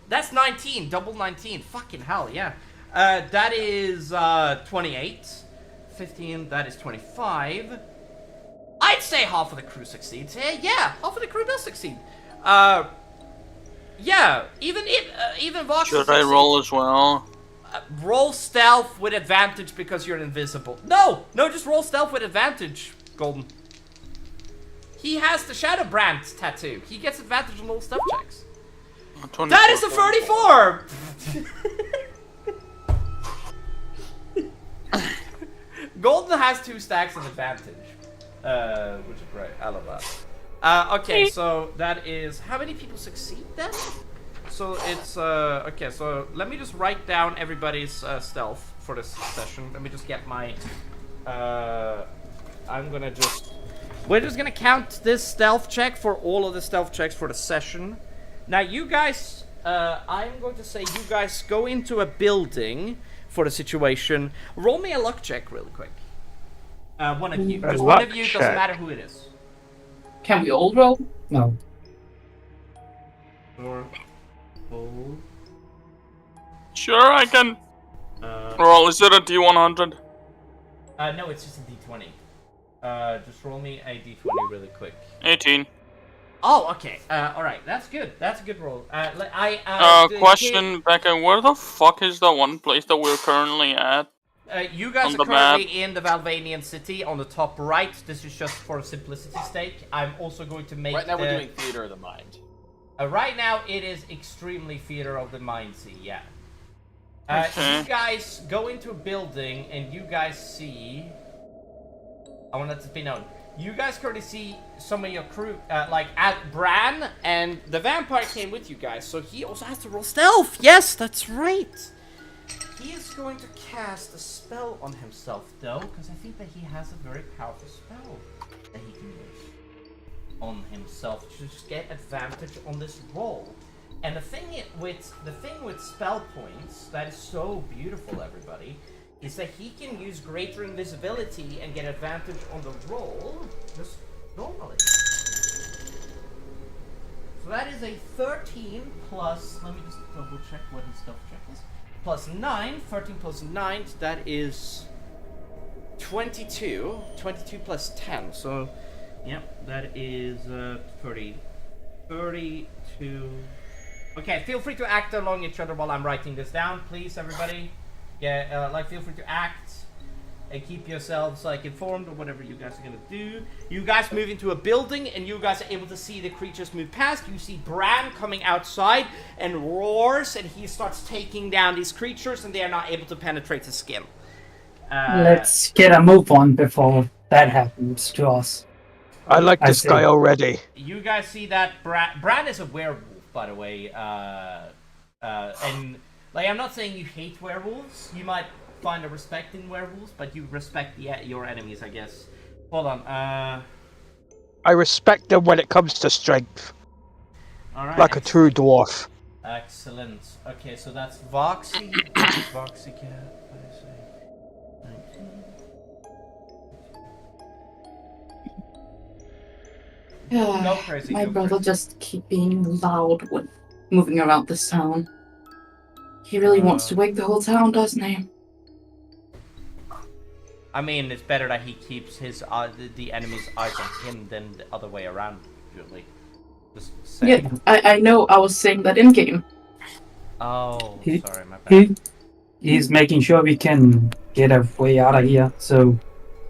A: that's 19, double 19. Fucking hell, yeah. That is 28. 15, that is 25. I'd say half of the crew succeeds. Yeah, half of the crew does succeed. Yeah, even Vox.
G: Should I roll as well?
A: Roll stealth with advantage because you're invisible. No, just roll stealth with advantage, Golden. He has the Shadow Brand tattoo. He gets advantage on all stealth checks. That is a 34! Golden has 2 stacks of advantage. Which is great. I love that. Okay, so that is... How many people succeed then? So it's... okay, so let me just write down everybody's stealth for this session. Let me just get my... I'm gonna just... We're just gonna count this stealth check for all of the stealth checks for the session. Now you guys... I'm going to say you guys go into a building for the situation. Roll me a luck check really quick. One of you. Just one of you, doesn't matter who it is.
D: Can we all roll?
C: No.
A: Or... Oh.
G: Sure, I can roll. Is it a D100?
A: No, it's just a D20. Just roll me a D20 really quick.
G: 18.
A: Oh, okay. Alright, that's good. That's a good roll.
G: Question, Becca, where the fuck is the one place that we're currently at?
A: You guys are currently in the Valvanian city on the top right. This is just for simplicity's sake. I'm also going to make
B: Right now we're doing Theater of the Mind.
A: Right now it is extremely Theater of the Mind, yeah.
G: Okay.
A: You guys go into a building and you guys see... I want that to be known. You guys currently see some of your crew, like at Bran, and the vampire came with you guys, so he also has to roll stealth. Yes, that's right. He is going to cast a spell on himself, though, because I think that he has a very powerful spell that he can use on himself to just get advantage on this roll. And the thing with spell points that is so beautiful, everybody, is that he can use greater invisibility and get advantage on the roll just normally. So that is a 13 plus, let me just double check what his stealth check is, plus 9, 13 plus 9, that is 22, 22 plus 10, so, yep, that is 30, 32, okay, feel free to act along each other while I'm writing this down, please, everybody. Yeah, feel free to act. and keep yourselves like informed of whatever you guys are gonna do. You guys move into a building, and you guys are able to see the creatures move past. You see Bran coming outside and roars, and he starts taking down these creatures, and they are not able to penetrate his skin.
E: Let's get a move on before that happens to us.
F: I like
E: I
F: this
E: see.
F: guy already.
A: You guys see that Bran is a werewolf, by the way. And like, I'm not saying you hate werewolves. You might find a respect in werewolves, but you respect your enemies, I guess. Hold on.
F: I respect them when it comes to strength,
A: All right.
F: like a true dwarf.
A: Excellent. Okay, so that's Voxy. Voxy cat. What did I say? 19. Go crazy.
D: My
A: go
D: brother
A: crazy.
D: just keep being loud when moving around this town. He really wants to wake the whole town, doesn't he?
A: I mean, it's better that he keeps his the enemy's eyes on him than the other way around, usually. Just saying.
D: Yeah, I know. I was saying that in game.
A: Oh,
E: He-
A: sorry, my bad.
E: He's making sure we can get our way out of here. So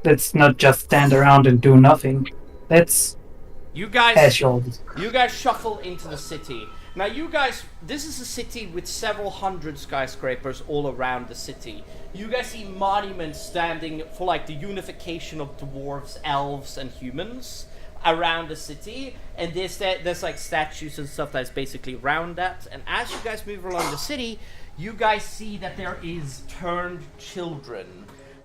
E: let's not just stand around and do nothing. Let's
A: You guys
E: casual.
A: You guys shuffle into the city. Now you guys, this is a city with several hundred skyscrapers all around the city. You guys see monuments standing for like the unification of dwarves, elves, and humans around the city. And there's like statues and stuff that's basically around that. And as you guys move along the city, you guys see that there is turned children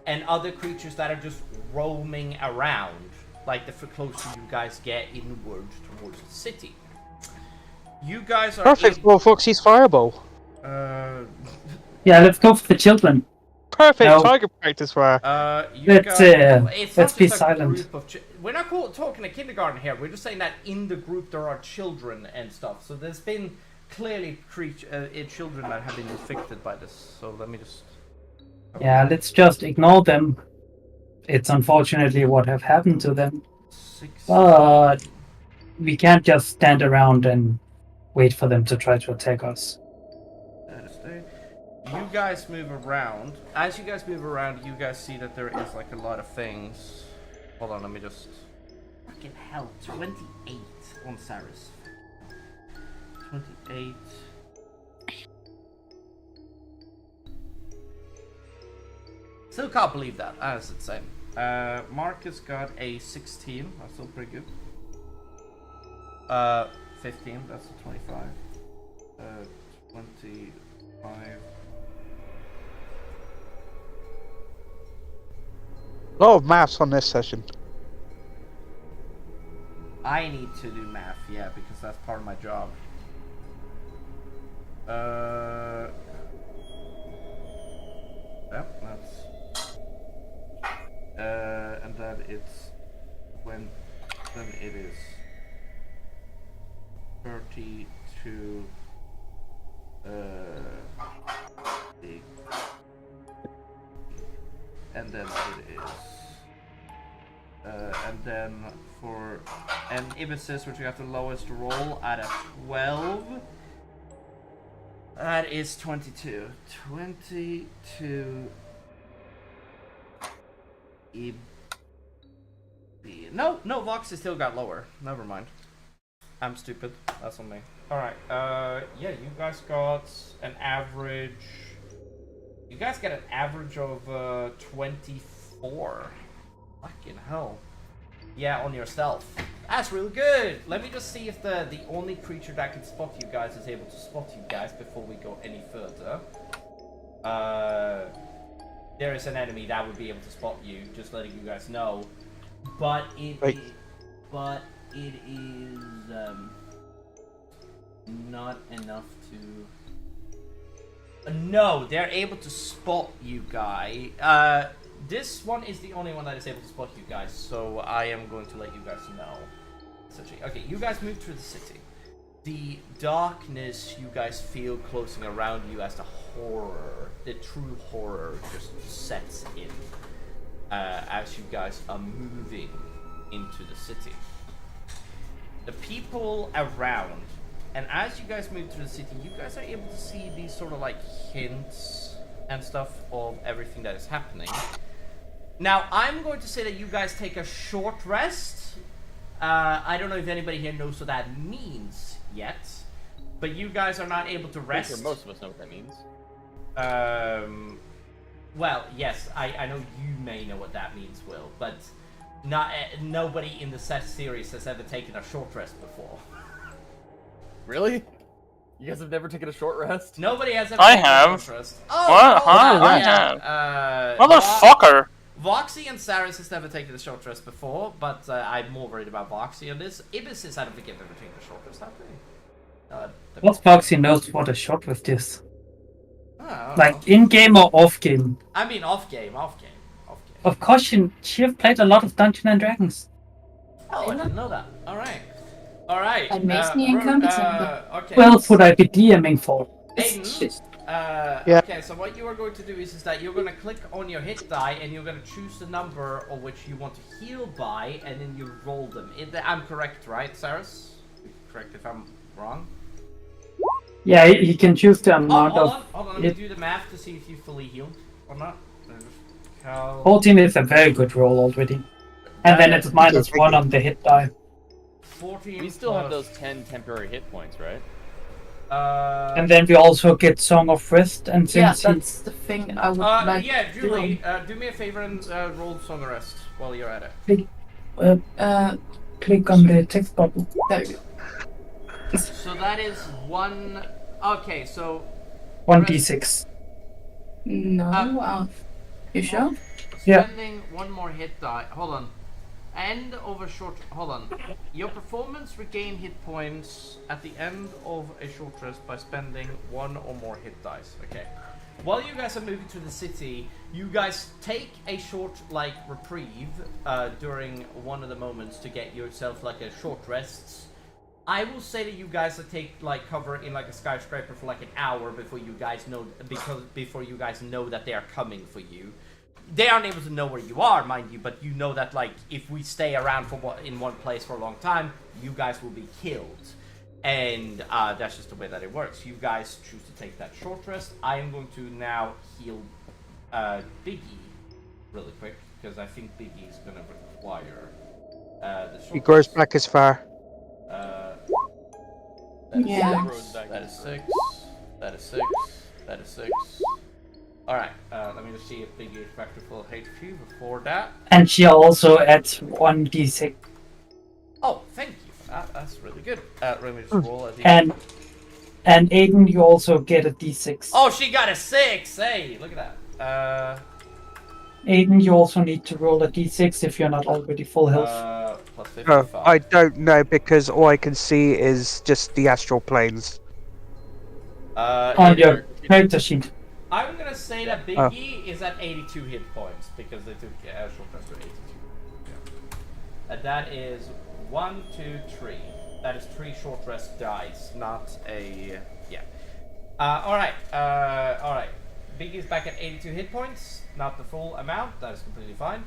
A: and other creatures that are just roaming around. Like the closer you guys get inward towards the city. You guys are
F: Perfect for Foxy's fireball.
E: Yeah, let's go for the children.
F: Perfect
E: No.
F: target practice for.
A: you
E: Let's,
A: guys, it's
E: let's
A: not
E: be
A: just a
E: silent.
A: group of we're not talking a kindergarten here. We're just saying that in the group there are children and stuff. So there's been clearly children that have been infected by this. So let me just.
E: Yeah, let's just ignore them. It's unfortunately what have happened to them.
A: 6.
E: But we can't just stand around and wait for them to try to attack us.
A: You guys move around. As you guys move around, you guys see that there is like a lot of things. Hold on, let me just. Fucking hell, 28 on Saris. 28. Still can't believe that. That's insane. Marcus got a 16. That's still pretty good. 15. That's a 25. 25.
F: A lot of maths on this session.
A: I need to do math, yeah, because that's part of my job. Yep, that's. And then it's when. Then it is 32. And then it is. And then for an Ibisis, which you got the lowest roll at a 12. That is 22. 22. No, Vox has still got lower. Never mind. I'm stupid. That's on me. Alright, yeah, you guys got an average. You guys get an average of 24. Fucking hell. Yeah, on yourself. That's really good. Let me just see if the only creature that can spot you guys is able to spot you guys before we go any further. There is an enemy that would be able to spot you, just letting you guys know. But it
F: Right.
A: is not enough to. No, they're able to spot you guys. This one is the only one that is able to spot you guys, so I am going to let you guys know. Essentially, okay, you guys move through the city. The darkness you guys feel closing around you as the horror, the true horror, just sets in as you guys are moving into the city. The people around, and as you guys move through the city, you guys are able to see these sort of like hints and stuff of everything that is happening. Now, I'm going to say that you guys take a short rest. I don't know if anybody here knows what that means yet, but you guys are not able to
B: I'm
A: rest.
B: sure most of us know what that means.
A: Well, yes, I know you may know what that means, Will, but not nobody in the set series has ever taken a short rest before.
B: Really? You guys have never taken a short rest?
A: Nobody has ever
G: I
A: taken
G: have.
A: a short rest. Oh,
G: What?
A: oh,
G: Huh? I
A: yeah.
G: Motherfucker!
A: Voxy and Saris has never taken a short rest before, but I'm more worried about Voxy on this. Ibis, I don't think I've ever taken a short rest, have they?
E: What Foxy knows what a short rest is?
A: Oh,
E: Like in game or off game?
A: I mean, off game.
E: Of course, she have played a lot of Dungeons and Dragons.
A: Oh, I didn't know that. All right.
D: That makes me incompetent.
A: Okay.
E: Well, would I be DMing for?
A: Aiden,
F: Yeah.
A: Okay, so what you are going to do is that you're going to click on your hit die and you're going to choose the number of which you want to heal by, and then you roll them. I'm correct, right, Saris? Correct if I'm wrong.
E: Yeah, he can choose the amount
A: Hold
E: of.
A: on. Let me do the math to see if you fully healed or not.
E: 14 is a very good roll already. And then it's -1 on the hit die.
A: 14.
B: We still have those 10 temporary hit points, right?
E: And then we also get Song of Rest, and
D: Yeah,
E: since
D: that's the thing I would like.
A: yeah,
D: to
A: Julie, do me a favor and roll Song of Rest while you're at it.
E: click on the text bubble.
D: There we go.
A: So that is one. Okay, so
E: 1d6.
D: No, you sure?
E: Yeah.
A: spending one more hit die. Hold on. End of a short. Hold on. Your performance regain hit points at the end of a short rest by spending one or more hit dice. Okay. While you guys are moving to the city, you guys take a short reprieve during one of the moments to get yourself a short rest. I will say that you guys take cover in a skyscraper for an hour before you guys know that they are coming for you. They aren't able to know where you are, mind you, but you know that if we stay around in one place for a long time, you guys will be killed. And that's just the way that it works. You guys choose to take that short rest. I am going to now heal Biggie really quick, because I think Biggie is going to require the short
F: He grows
A: rest.
F: back as far.
D: Yeah.
A: That is 6. That is 6. That is 6. Alright, let me just see if Biggie is back to full HP before that.
E: And she also adds 1d6.
A: Oh, thank you for that. That's really good. Let me just roll a d6.
E: And Aiden, you also get a d6.
A: Oh, she got a 6! Hey, look at that.
E: Aiden, you also need to roll a d6 if you're not already full health.
A: Plus 55.
F: Oh, I don't know because all I can see is just the astral planes.
E: On your character sheet.
A: I'm gonna say that Biggie is at 82 hit points because they took short rest to 82. Yeah. That is 1, 2, 3. That is 3 short rest dice, not a alright. Alright. Biggie's back at 82 hit points, not the full amount. That is completely fine.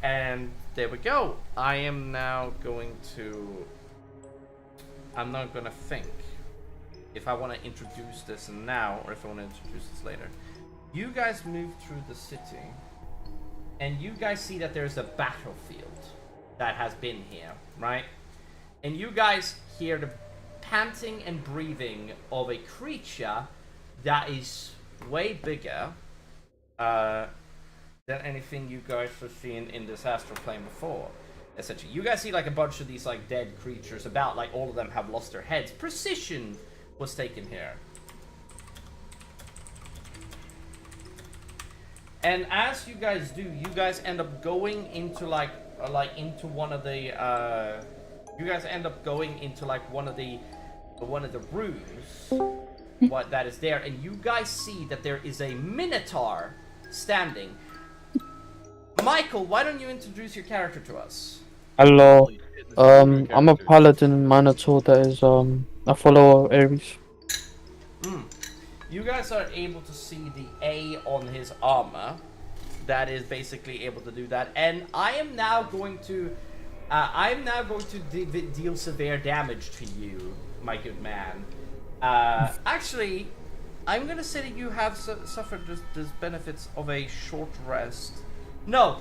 A: And there we go. I am now going to. I'm not gonna think if I want to introduce this now or if I want to introduce this later. You guys move through the city, and you guys see that there's a battlefield that has been here, right? And you guys hear the panting and breathing of a creature that is way bigger than anything you guys have seen in this astral plane before. Essentially, you guys see a bunch of these dead creatures about, all of them have lost their heads. Precision was taken here. And as you guys do, you guys end up going into into one of the you guys end up going into one of the rooms what that is there, and you guys see that there is a Minotaur standing. Michael, why don't you introduce your character to us?
H: Hello. I'm a paladin Minotaur that is a follower of Ares.
A: You guys are able to see the A on his armor. That is basically able to do that. And I am now going to deal severe damage to you, my good man. Actually, I'm gonna say that you have suffered the benefits of a short rest. No,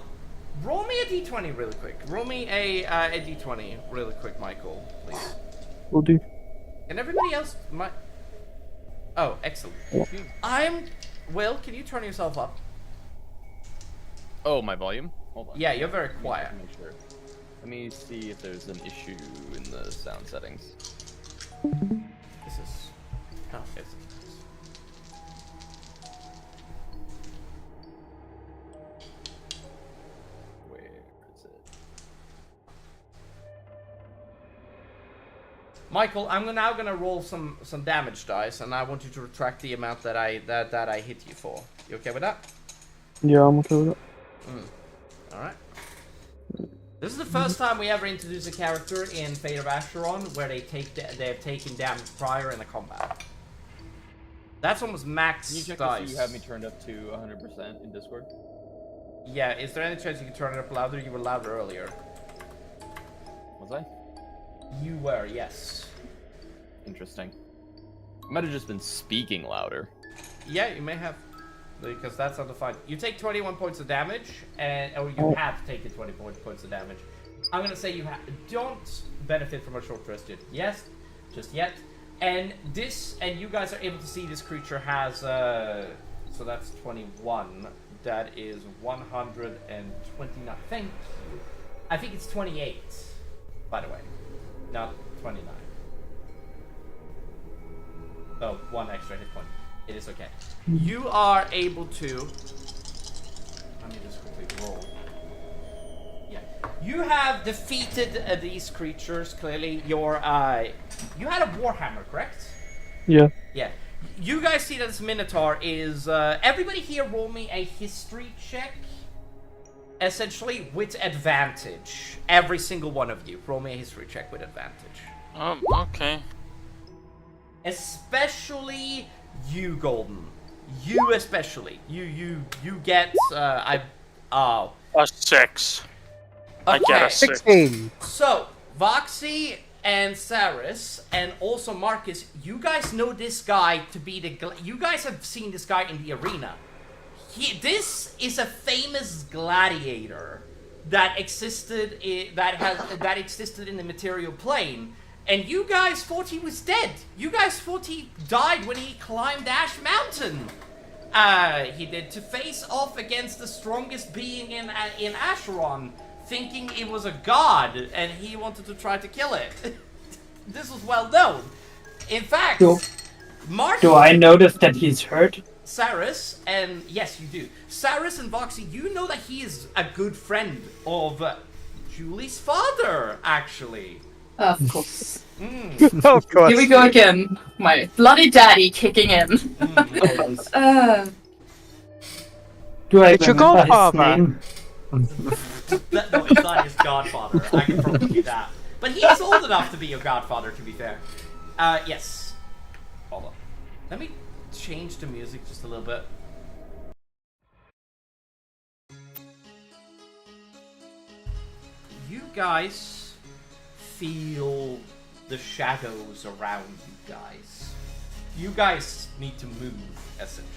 A: Roll me a d20 really quick. Roll me a d20 really quick, Michael, please.
H: Will do.
A: And everybody else might... Oh, excellent. Will, can you turn yourself up?
B: Oh, my volume? Hold on.
A: Yeah, you're very quiet.
B: Make sure. Let me see if there's an issue in the sound settings.
A: This is... Oh, it's...
B: Where is it?
A: Michael, I'm now gonna roll some damage dice, and I want you to retract the amount that I hit you for. You okay with that?
H: Yeah, I'm okay with it.
A: Alright. This is the first time we ever introduce a character in Fate of Asharon where they have taken damage prior in a combat. That's almost max
B: Can you check
A: dice.
B: if you have me turned up to 100% in Discord?
A: Yeah, is there any chance you can turn it up louder? You were louder earlier.
B: Was I?
A: You were, yes.
B: Interesting. I might have just been speaking louder.
A: Yeah, you may have. Because that's undefined. You take 21 points of damage, or you have taken 20 points of damage. I'm gonna say you don't benefit from a short rest yet. Just yet. And you guys are able to see this creature has, so that's 21. That is 129. Thank you. I think it's 28, by the way. Not 29. Oh, one extra hit point. It is okay. You are able to... Let me just quickly roll. Yeah. You have defeated these creatures, clearly. You had a Warhammer, correct?
H: Yeah.
A: Yeah. You guys see that this Minotaur is... everybody here roll me a history check. Essentially, with advantage. Every single one of you. Roll me a history check with advantage.
G: Okay.
A: Especially you, Golden. You especially. You get
G: A 6. I get
A: Okay.
G: a 6.
F: 16.
A: So, Voxy and Saris and also Marcus, you guys know this guy to be you guys have seen this guy in the arena. This is a famous gladiator that existed that existed in the material plane. And you guys thought he was dead. You guys thought he died when he climbed Ash Mountain. He did to face off against the strongest being in Asharon, thinking it was a god, and he wanted to try to kill it. This was well known. In fact,
E: Do I notice that he's hurt?
A: Saris, and yes, you do. Saris and Voxy, you know that he is a good friend of Julie's father, actually.
D: Of course.
F: Of course.
D: Here we go again. My bloody daddy kicking in.
E: Do I
F: It's your
E: remember his
F: godfather.
E: name?
A: No, it's not his godfather. I can promise you that. But he is old enough to be your godfather, to be fair. Yes. Hold on. Let me change the music just a little bit. You guys feel the shadows around you guys. You guys need to move, essentially.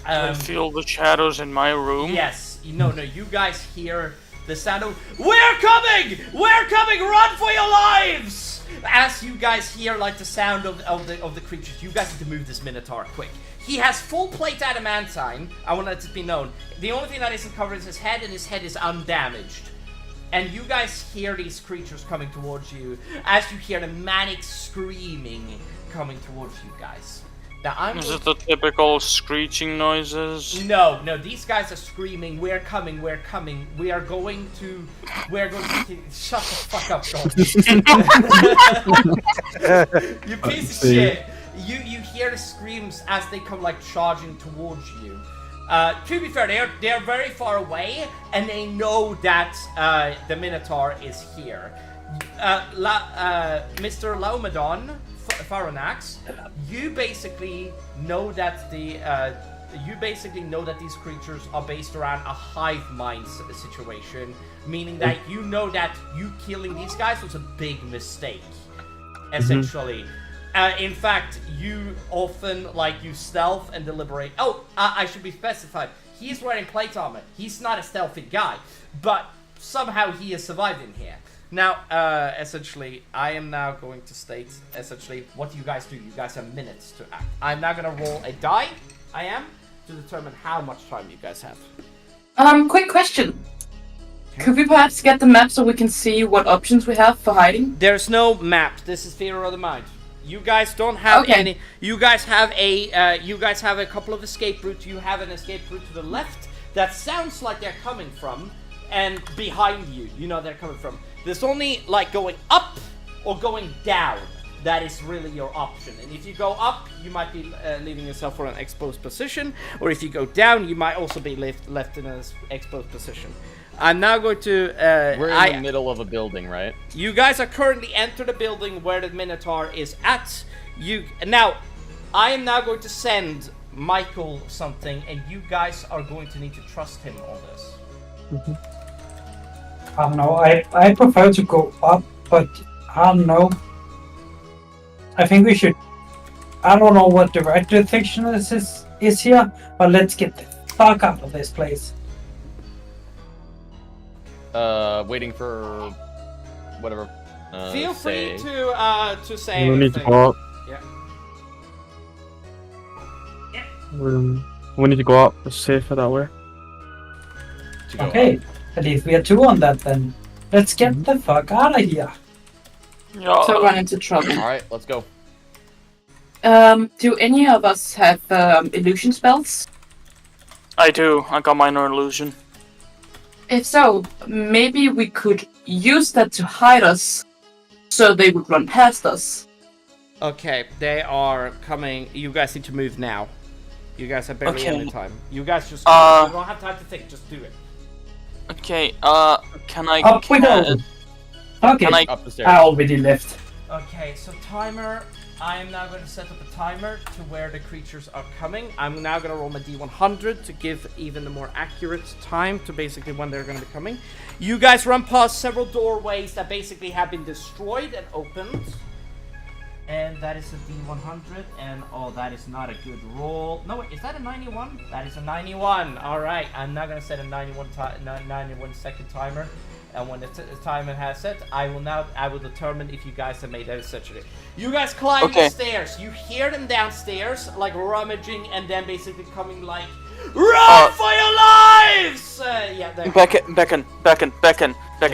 G: I feel the shadows in my room.
A: Yes. No, you guys hear the sound of "We're coming! We're coming! Run for your lives!" As you guys hear like the sound of the creatures, you guys need to move this Minotaur quick. He has full plate adamantine. I want that to be known. The only thing that isn't covered is his head, and his head is undamaged. And you guys hear these creatures coming towards you as you hear the manic screaming coming towards you guys. Now
G: Is it the typical screeching noises?
A: No, these guys are screaming, we're coming, we are going to shut the fuck up, Gold. You piece of shit. You hear the screams as they come like charging towards you. To be fair, they are very far away, and they know that the Minotaur is here. Mr. Laomedon, Faronax, you basically know that these creatures are based around a hive mind situation, meaning that you know that you killing these guys was a big mistake, essentially. In fact, you often, you stealth and deliberate. Oh, I should be specified. He's wearing plate armor. He's not a stealthy guy, but somehow he has survived in here. Now, essentially, I am now going to state, essentially, what you guys do. You guys have minutes to act. I'm now going to roll a die, to determine how much time you guys have.
D: Quick question. Could we perhaps get the map so we can see what options we have for hiding?
A: There's no map. This is theater of the mind. You guys don't have any. You guys have a couple of escape routes. You have an escape route to the left that sounds like they're coming from, and behind you, you know they're coming from. There's only like going up or going down. That is really your option. And if you go up, you might be leaving yourself for an exposed position, or if you go down, you might also be left in an exposed position. I'm now going to.
B: We're in the middle of a building, right?
A: You guys are currently entered the building where the Minotaur is at. Now, I am now going to send Michael something, and you guys are going to need to trust him on this.
E: Mm-hmm. I don't know. I prefer to go up, but I don't know. I think we should. I don't know what the right direction is here, but let's get the fuck out of this place.
B: Waiting for whatever.
A: Feel free to say.
H: We need to go up.
A: Yeah.
H: We need to go up. It's safer that way.
E: Okay, at least we are two on that then. Let's get the fuck out of here.
G: Yeah.
D: So run into trouble.
B: Alright, let's go.
D: Do any of us have illusion spells?
G: I do. I got minor illusion.
D: If so, maybe we could use that to hide us, so they would run past us.
A: Okay, they are coming. You guys need to move now. You guys have barely any time. You guys just you don't have time to think. Just do it.
G: Okay. Can I?
E: Up we go. Okay,
G: Can I?
B: Up the stairs.
E: I already left.
A: Okay, so timer. I am now going to set up a timer to where the creatures are coming. I'm now going to roll my D100 to give even a more accurate time to basically when they're going to be coming. You guys run past several doorways that basically have been destroyed and opened. And that is a D100, and oh, that is not a good roll. No, wait, is that a 91? That is a 91. Alright, I'm now going to set a 91 second timer. And when the timer has set, I will determine if you guys have made that surgery. You guys climb the stairs. You hear them downstairs, like rummaging, and then basically coming like, run for your lives! Yeah, there.
G: Beckon.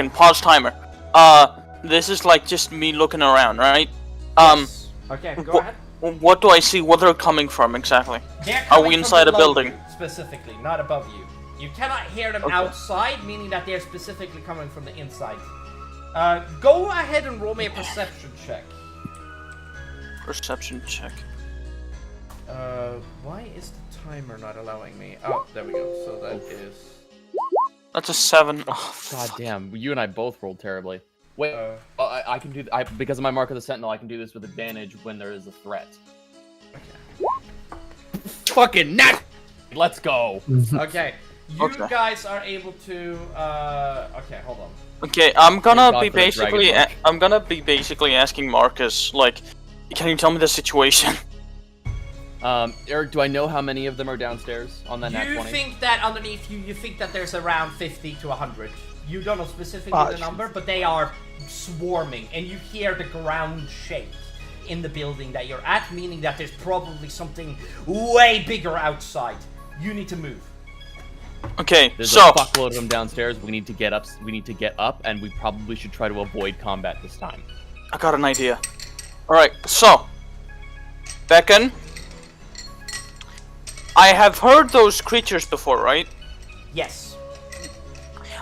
G: Pause timer. This is like just me looking around, right?
A: Yes. Okay, go ahead.
G: What do I see? Where they're coming from exactly?
A: Are
G: we inside a building?
A: Specifically, not above you. You cannot hear them outside, meaning that they're specifically coming from the inside. Go ahead and roll me a perception check.
G: Perception check.
A: Why is the timer not allowing me? Oh, there we go. So that is...
G: That's a 7.
B: Oh, God damn, you and I both rolled terribly. Wait, I can do because of my Mark of the Sentinel, I can do this with advantage when there is a threat.
A: Okay.
B: Fucking nut! Let's go.
A: Okay. You guys are able to. Okay, hold on.
G: Okay, I'm gonna be basically asking Marcus, like, can you tell me the situation?
B: Eric, do I know how many of them are downstairs on that nat 20?
A: You think that underneath you think that there's around 50 to 100. You don't know specifically the number, but they are swarming, and you hear the ground shake in the building that you're at, meaning that there's probably something way bigger outside. You need to move.
G: Okay,
B: there's
G: so
B: a fuckload of them downstairs. We need to get up, and we probably should try to avoid combat this time.
G: I got an idea. Alright, so Beckon, I have heard those creatures before, right?
A: Yes.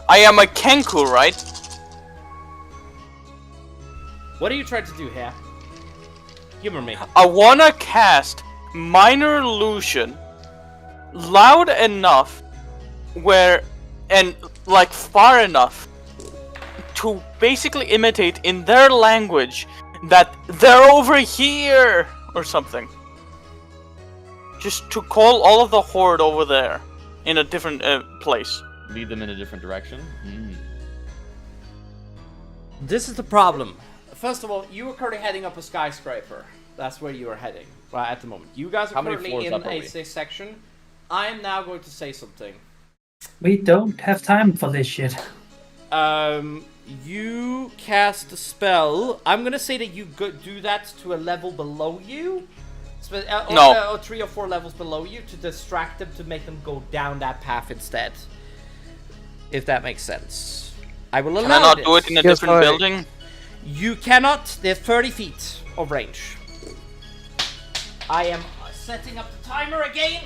G: I am a Kenku, right?
A: What are you trying to do here? Humor me.
G: I wanna cast minor illusion loud enough and like far enough to basically imitate in their language that they're over here or something. Just to call all of the horde over there in a different place.
B: Lead them in a different direction?
A: This is the problem. First of all, you are currently heading up a skyscraper. That's where you are heading at the moment. You guys are currently in a section. I am now going to say something.
E: We don't have time for this shit.
A: You cast a spell. I'm gonna say that you do that to a level below you.
G: No.
A: Or 3 or 4 levels below you to distract them, to make them go down that path instead. If that makes sense. I will allow
G: Can I not
A: this.
G: do it in a
F: Yes,
G: different
F: I-
G: building?
A: You cannot. There's 30 feet of range. I am setting up the timer again.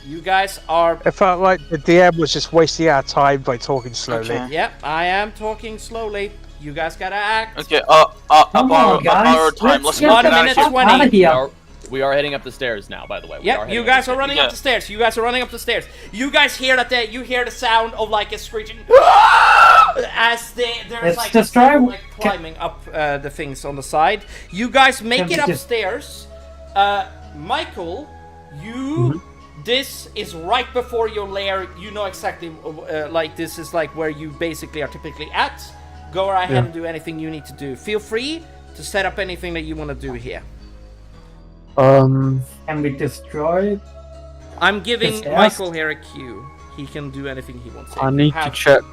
A: You guys are...
F: It felt like the DM was just wasting our time by talking slowly.
G: Okay.
A: Yep, I am talking slowly. You guys gotta act.
G: Okay,
E: Come on,
G: about
E: guys.
G: our time. Let's
E: get
A: One
E: the
G: get out
A: minute
G: of here.
E: fuck
A: 20.
E: out of here.
B: We are heading up the stairs now, by the way. We are
A: Yep,
B: heading
A: you
B: up
A: guys
B: the
A: are
B: stairs.
A: running
G: Yeah.
A: up the stairs. You guys are running up the stairs. You guys hear that? You hear the sound of like a screeching as there's
E: Let's
A: like
E: destroy-
A: people, like climbing up the things on the side. You guys make
E: Can
A: it
E: we just-
A: upstairs. Michael, you. This is right before your lair. You know exactly. Like this is like where you basically are typically at. Go ahead
H: Yeah.
A: and do anything you need to do. Feel free to set up anything that you want to do here.
E: Can we destroy?
A: I'm giving
E: Yes, yes.
A: Michael here a cue. He can do anything he wants.
H: I
A: You
H: need to
A: have-
H: check.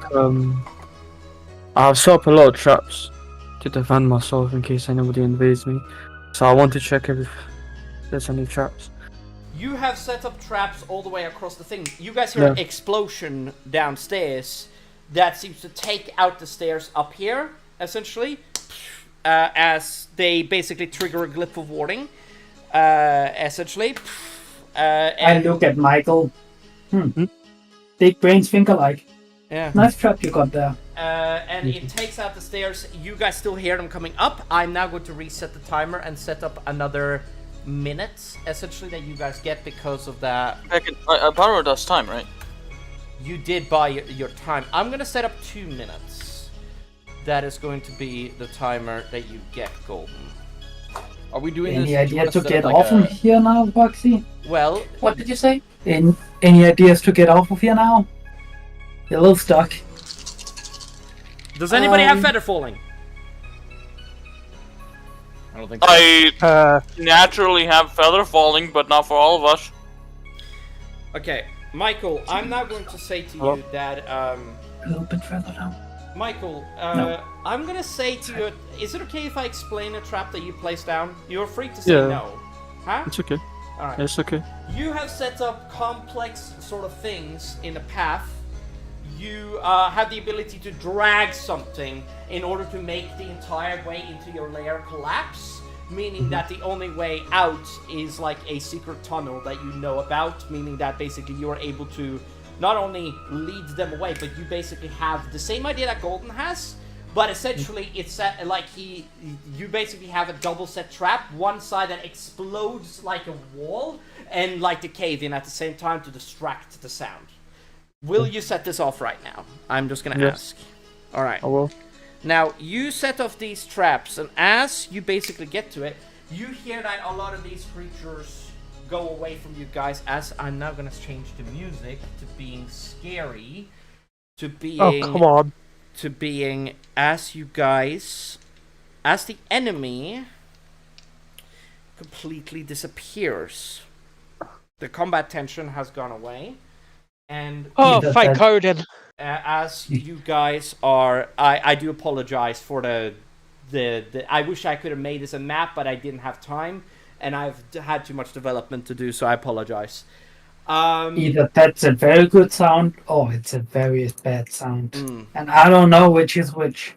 H: I've set up a lot of traps to defend myself in case anybody invades me. So I want to check if there's any traps.
A: You have set up traps all the way across the thing. You guys hear an
H: Yeah.
A: explosion downstairs that seems to take out the stairs up here, essentially, as they basically trigger a glyph of warding, essentially.
E: I
A: And
E: look at Michael. Big brains think alike.
A: yeah.
E: Nice trap you got there.
A: And it takes out the stairs. You guys still hear them coming up. I'm now going to reset the timer and set up another minute, essentially, that you guys get because of that.
G: I borrowed us time, right?
A: You did buy your time. I'm gonna set up 2 minutes. That is going to be the timer that you get, Golden.
B: Are we doing
E: Any
B: this? do you
E: idea
B: want us
E: to
B: set
E: get
B: up,
E: off from
B: like,
E: here now, Boxy?
A: Well,
D: What did you say?
E: Any ideas to get off of here now? You're a little stuck.
A: does anybody have
D: Um,
A: feather falling?
B: I don't think so.
G: I naturally have feather falling, but not for all of us.
A: Okay, Michael, I'm now going to say to you that,
E: A little bit further down.
A: Michael,
E: No.
A: I'm gonna say to you, is it okay if I explain a trap that you placed down? You're free to say
H: Yeah.
A: no. Huh?
H: It's okay.
A: Alright.
H: It's okay.
A: You have set up complex sort of things in a path. You have the ability to drag something in order to make the entire way into your lair collapse, meaning that the only way out is like a secret tunnel that you know about, meaning that basically you are able to not only lead them away, but you basically have the same idea that Golden has, but essentially it's like you basically have a double set trap, one side that explodes like a wall, and like the cave in at the same time to distract the sound. Will you set this off right now? I'm just gonna
H: Yes.
A: ask. Alright.
H: I will.
A: Now, you set off these traps, and as you basically get to it, you hear that a lot of these creatures go away from you guys, as I'm now gonna change the music to being scary, to being...
F: Oh, come on.
A: To being, as you guys... As the enemy completely disappears. The combat tension has gone away, and...
F: Oh,
E: Yeah,
F: thank
E: that-
F: Odin.
A: As you guys are, I do apologize for the I wish I could have made this a map, but I didn't have time, and I've had too much development to do, so I apologize.
E: Either that's a very good sound or it's a very bad sound.
A: Mm.
E: And I don't know which is which.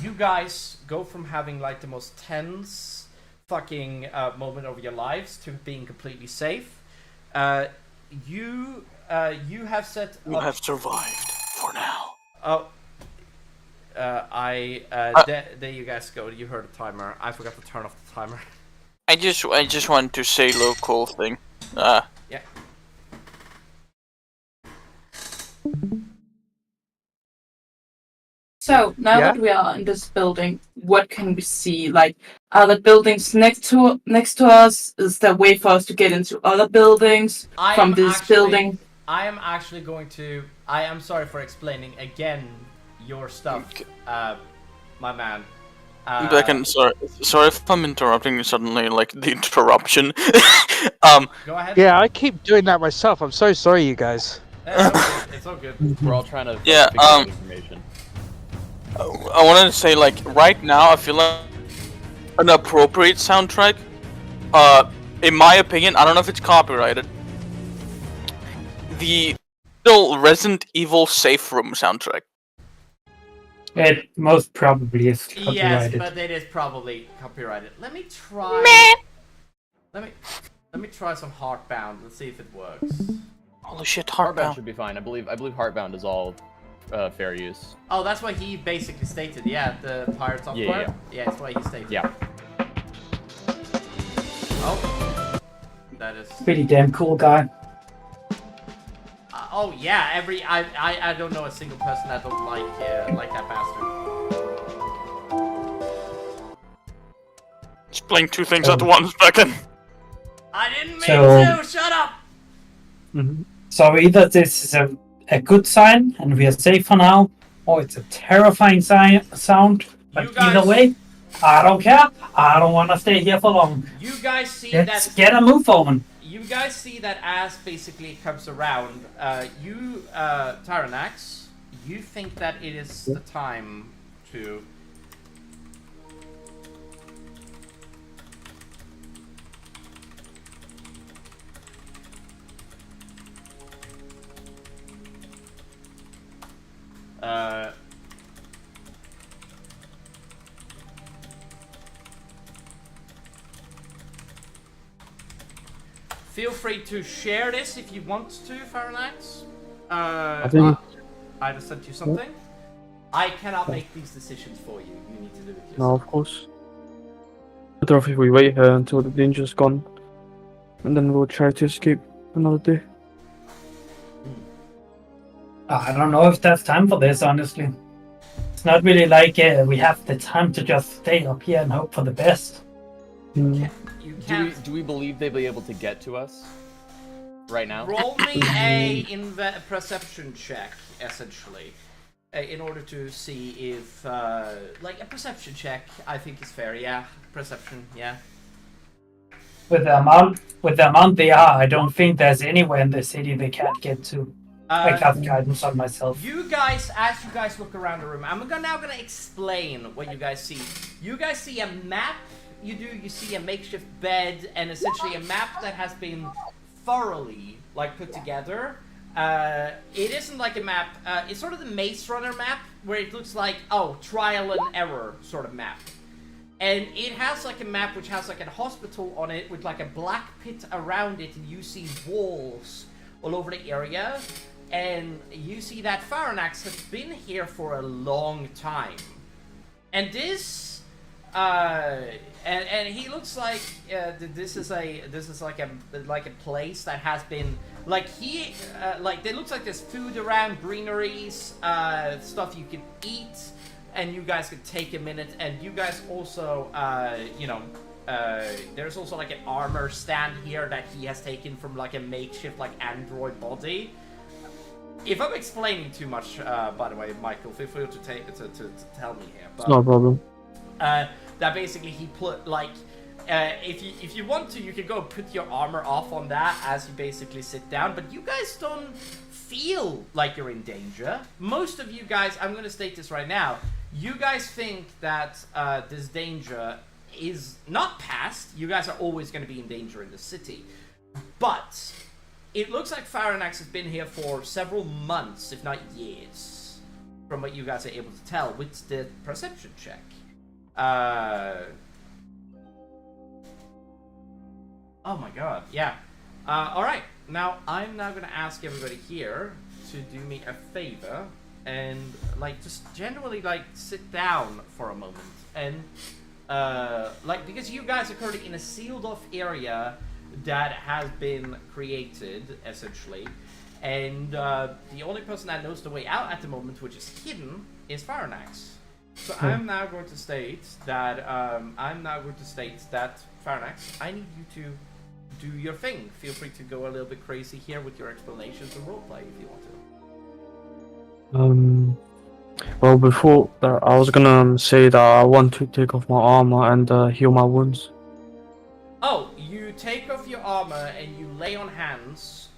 A: You guys go from having like the most tense fucking moment of your lives to being completely safe. You have set.
G: You have survived for now.
A: Oh. There you guys go. You heard the timer. I forgot to turn off the timer.
G: I just want to say a little cool thing.
A: Yeah.
D: So now
F: Yeah?
D: that we are in this building, what can we see? Like, are the buildings next to us? Is there a way for us to get into other buildings from this building?
A: I am actually going to. I am sorry for explaining again your stuff, my man.
G: Beacon, sorry if I'm interrupting you suddenly, like the interruption.
A: Go ahead.
F: Yeah, I keep doing that myself. I'm so sorry, you guys.
A: It's all good.
B: We're all trying to
G: Yeah,
B: figure out information.
G: I wanted to say, like, right now, I feel like an appropriate soundtrack, in my opinion, I don't know if it's copyrighted, the Resident Evil Safe Room soundtrack.
E: It most probably is
A: Yes,
E: copyrighted.
A: but it is probably copyrighted. Let me try. Let me try some Heartbound. Let's see if it works.
G: Holy shit,
B: Heartbound
G: Heartbound.
B: should be fine. I believe Heartbound is all fair use.
A: Oh, that's what he basically stated. Yeah, the pirate software. Yeah, that's what he stated.
B: Yeah.
A: Oh, that is.
E: Pretty damn cool guy.
A: Oh yeah, I don't know a single person that don't like that bastard.
G: Just playing two things at once, Beacon.
A: I didn't mean
E: So-
A: to. Shut up.
E: So either this is a good sign and we are safe for now, or it's a terrifying sound. But
A: You guys-
E: either way, I don't care. I don't want to stay here for long.
A: You guys see
E: Let's
A: that.
E: get a move on.
A: You guys see that as basically comes around. You, Tyrannax, you think that it is the time to. Feel free to share this if you want to, Tyrannax.
H: I think-
A: I just sent you something. I cannot make these decisions for you. You need to do it yourself.
H: No, of course. Better off if we wait here until the danger's gone, and then we'll try to escape another day.
E: I don't know if there's time for this, honestly. It's not really like we have the time to just stay up here and hope for the best.
A: You
B: Do
A: can't.
B: we believe they'll be able to get to us right now?
A: Roll me a perception check, essentially, in order to see if, like a perception check. I think is fair. Yeah, perception. Yeah.
E: With the amount they are, I don't think there's anywhere in the city they can't get to. I cast guidance on myself.
A: You guys, as you guys look around the room, I'm now gonna explain what you guys see. You guys see a map. You see a makeshift bed and essentially a map that has been thoroughly put together. It isn't like a map. It's sort of the Maze Runner map where it looks like trial and error sort of map. And it has a map which has a hospital on it with a black pit around it, and you see walls all over the area. And you see that Tyrannax has been here for a long time. And this, and he looks like this is like a place that has been it looks like there's food around, greeneries, stuff you can eat, and you guys could take a minute. And you guys also, there's also an armor stand here that he has taken from a makeshift android body. If I'm explaining too much, by the way, Michael, feel free to tell me here. But,
H: It's no problem.
A: that basically he put if you want to, you can go put your armor off on that as you basically sit down. But you guys don't feel like you're in danger. Most of you guys, I'm gonna state this right now. You guys think that this danger is not past. You guys are always going to be in danger in the city, but it looks like Tyrannax has been here for several months, if not years, from what you guys are able to tell with the perception check. Oh my god, yeah. Alright, now I'm now gonna ask everybody here to do me a favor and just generally sit down for a moment and because you guys are currently in a sealed off area that has been created, essentially, and the only person that knows the way out at the moment, which is hidden, is Tyrannax. So I'm now going to state that Tyrannax, I need you to do your thing. Feel free to go a little bit crazy here with your explanations and roleplay if you want to.
H: Well, before that, I was gonna say that I want to take off my armor and heal my wounds.
A: Oh, you take off your armor and you lay on hands,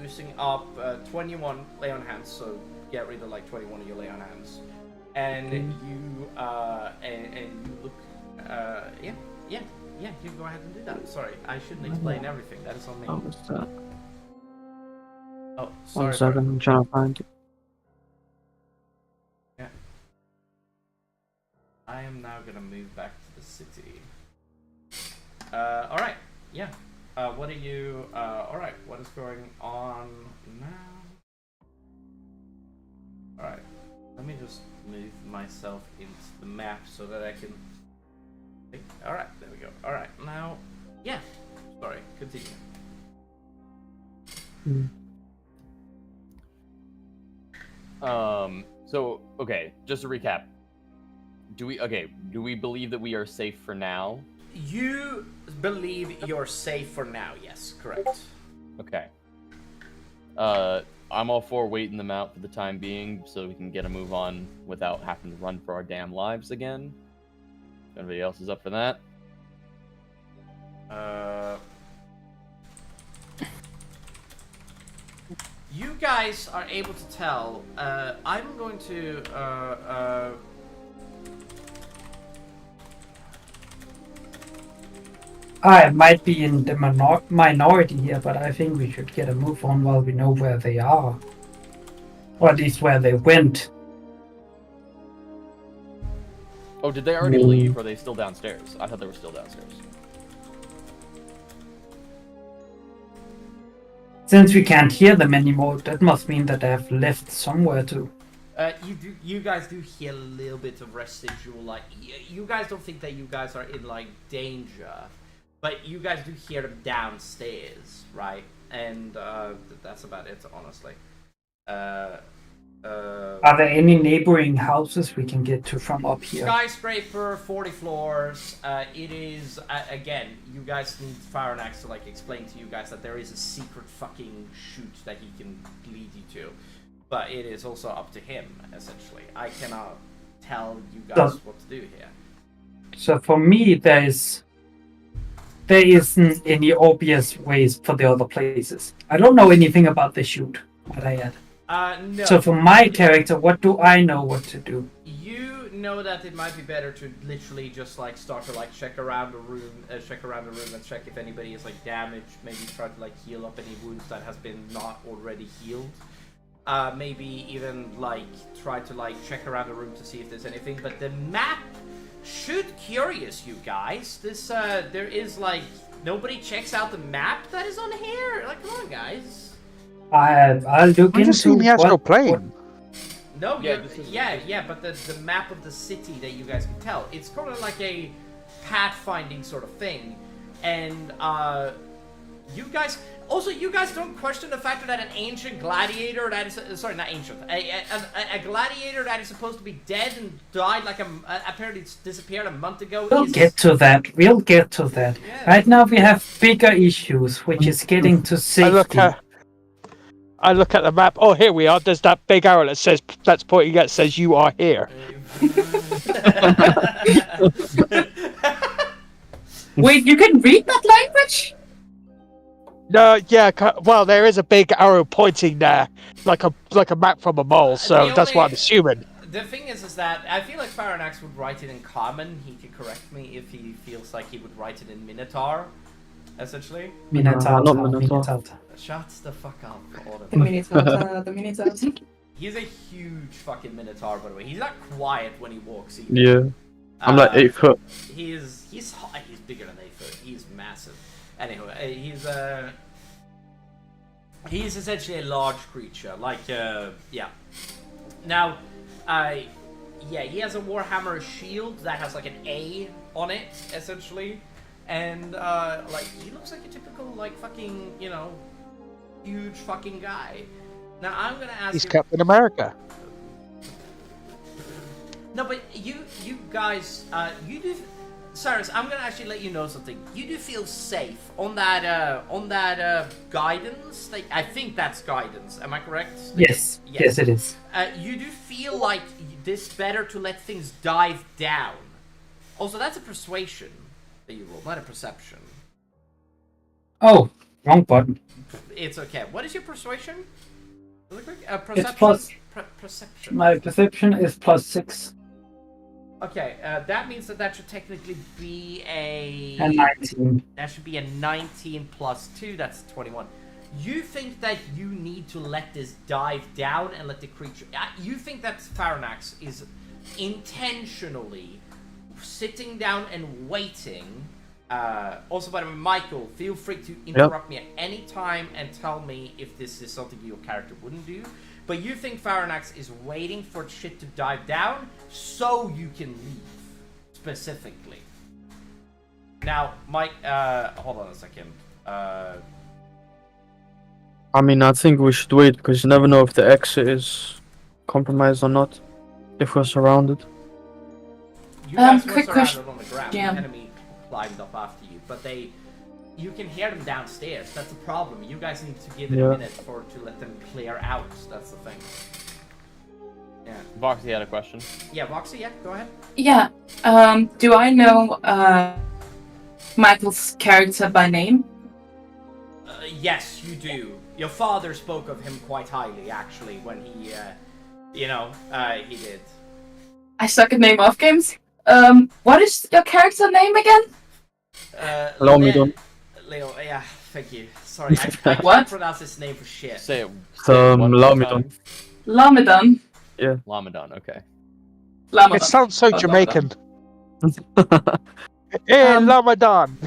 A: using up 21 lay on hands. So get rid of like 21 of your lay on hands, and you and you look, yeah. You go ahead and do that. Sorry, I shouldn't explain everything. That is on me.
H: What was that?
A: Oh, sorry.
H: 1 second, I'm trying to find it.
A: Yeah. I am now gonna move back to the city. Alright, yeah. What are you, alright, what is going on now? Alright, let me just move myself into the map so that I can... Alright, there we go. Alright, now, yeah. Sorry, continue.
B: So, okay, just to recap. Do we believe that we are safe for now?
A: You believe you're safe for now, yes, correct.
B: Okay. I'm all for waiting them out for the time being so we can get a move on without having to run for our damn lives again. If anybody else is up for that?
A: You guys are able to tell. I'm going to
E: I might be in the minority here, but I think we should get a move on while we know where they are. Or at least where they went.
B: Oh, did they already leave, or are they still downstairs? I thought they were still downstairs.
E: Since we can't hear them anymore, that must mean that they have left somewhere too.
A: You guys do hear a little bit of residual, like, you guys don't think that you guys are in, like, danger, but you guys do hear them downstairs, right? And, that's about it, honestly.
E: Are there any neighboring houses we can get to from up here?
A: Skyscraper, 40 floors. It is, again, you guys need Firenax to, like, explain to you guys that there is a secret fucking chute that he can lead you to. But it is also up to him, essentially. I cannot tell you guys what to do here.
E: So for me, there isn't any obvious ways for the other places. I don't know anything about the chute that I had.
A: No.
E: So for my character, what do I know what to do?
A: You know that it might be better to literally just like start to like check around the room and check if anybody is like damaged. Maybe try to like heal up any wounds that has been not already healed. Maybe even like try to like check around the room to see if there's anything. But the map should curious you guys. This there is like nobody checks out the map that is on here. Like, come on, guys.
E: I'll look
F: I just seen the astral plane.
A: No,
B: yeah,
A: but the map of the city that you guys can tell, it's kind of like a pathfinding sort of thing, and you guys don't question the fact that an ancient gladiator that is not ancient, a gladiator that is supposed to be dead and died like apparently disappeared a month ago.
E: We'll get to that.
A: Yeah.
E: Right now we have bigger issues, which is getting to safety.
F: I look at the map. Oh, here we are. There's that big arrow that says that's pointing at says you are here.
D: Wait, you can read that language?
F: No, yeah. Well, there is a big arrow pointing there, like a map from a mole. So that's what I'm assuming.
A: The thing is that I feel like Firenax would write it in Common. He could correct me if he feels like he would write it in Minotaur, essentially.
E: Minotaur.
A: Shut the fuck up, Autumn.
D: The Minotaur.
A: He's a huge fucking Minotaur, by the way. He's not quiet when he walks either.
H: Yeah. I'm like 8 foot.
A: He's bigger than 8 foot. He's massive. Anyway, he's essentially a large creature. Like, yeah. Now, he has a Warhammer shield that has like an A on it, essentially. And, like, he looks like a typical, like, fucking, you know, huge fucking guy. Now, I'm gonna ask
F: He's Captain America.
A: No, but you guys, you do Cyrus, I'm gonna actually let you know something. You do feel safe on that guidance. I think that's guidance. Am I correct?
E: Yes. Yes, it is.
A: You do feel like this better to let things dive down. Also, that's a persuasion that you roll, not a perception.
E: Oh, wrong button.
A: It's okay. What is your persuasion? Really quick.
E: It's plus.
A: Perception.
E: My perception is +6
A: Okay, that means that should technically be a
E: 19.
A: That should be a 19 plus 2. That's 21. You think that you need to let this dive down and let the creature... You think that Faranax is intentionally sitting down and waiting. Also, by the way, Michael, feel free to interrupt me at any time and tell me if this is something your character wouldn't do. But you think Faranax is waiting for shit to dive down so you can leave, specifically. Now, Mike, hold on a second.
H: I mean, I think we should wait because you never know if the exit is compromised or not. If we're surrounded.
A: You guys were
D: quick
A: surrounded
D: question.
A: on the ground.
D: Yeah.
A: The enemy climbed up after you, but you can hear them downstairs. That's the problem. You guys need to give it a minute to let them clear out. That's the thing. Yeah.
B: Voxy had a question.
A: Yeah, Voxy, yeah, go ahead.
D: Yeah. Do I know Michael's character by name?
A: Yes, you do. Your father spoke of him quite highly, actually, when he, he did.
D: I suck at name off games. What is your character name again?
H: Laomedon.
A: Leo, yeah, thank you. Sorry, I can't
D: What?
A: pronounce his name for shit.
B: Say it. Say it one more
H: Laomedon.
B: time.
D: Laomedon.
H: Yeah.
B: Laomedon, okay.
D: Laomedon.
F: It sounds so
D: Oh,
F: Jamaican. Hey, Ramadan.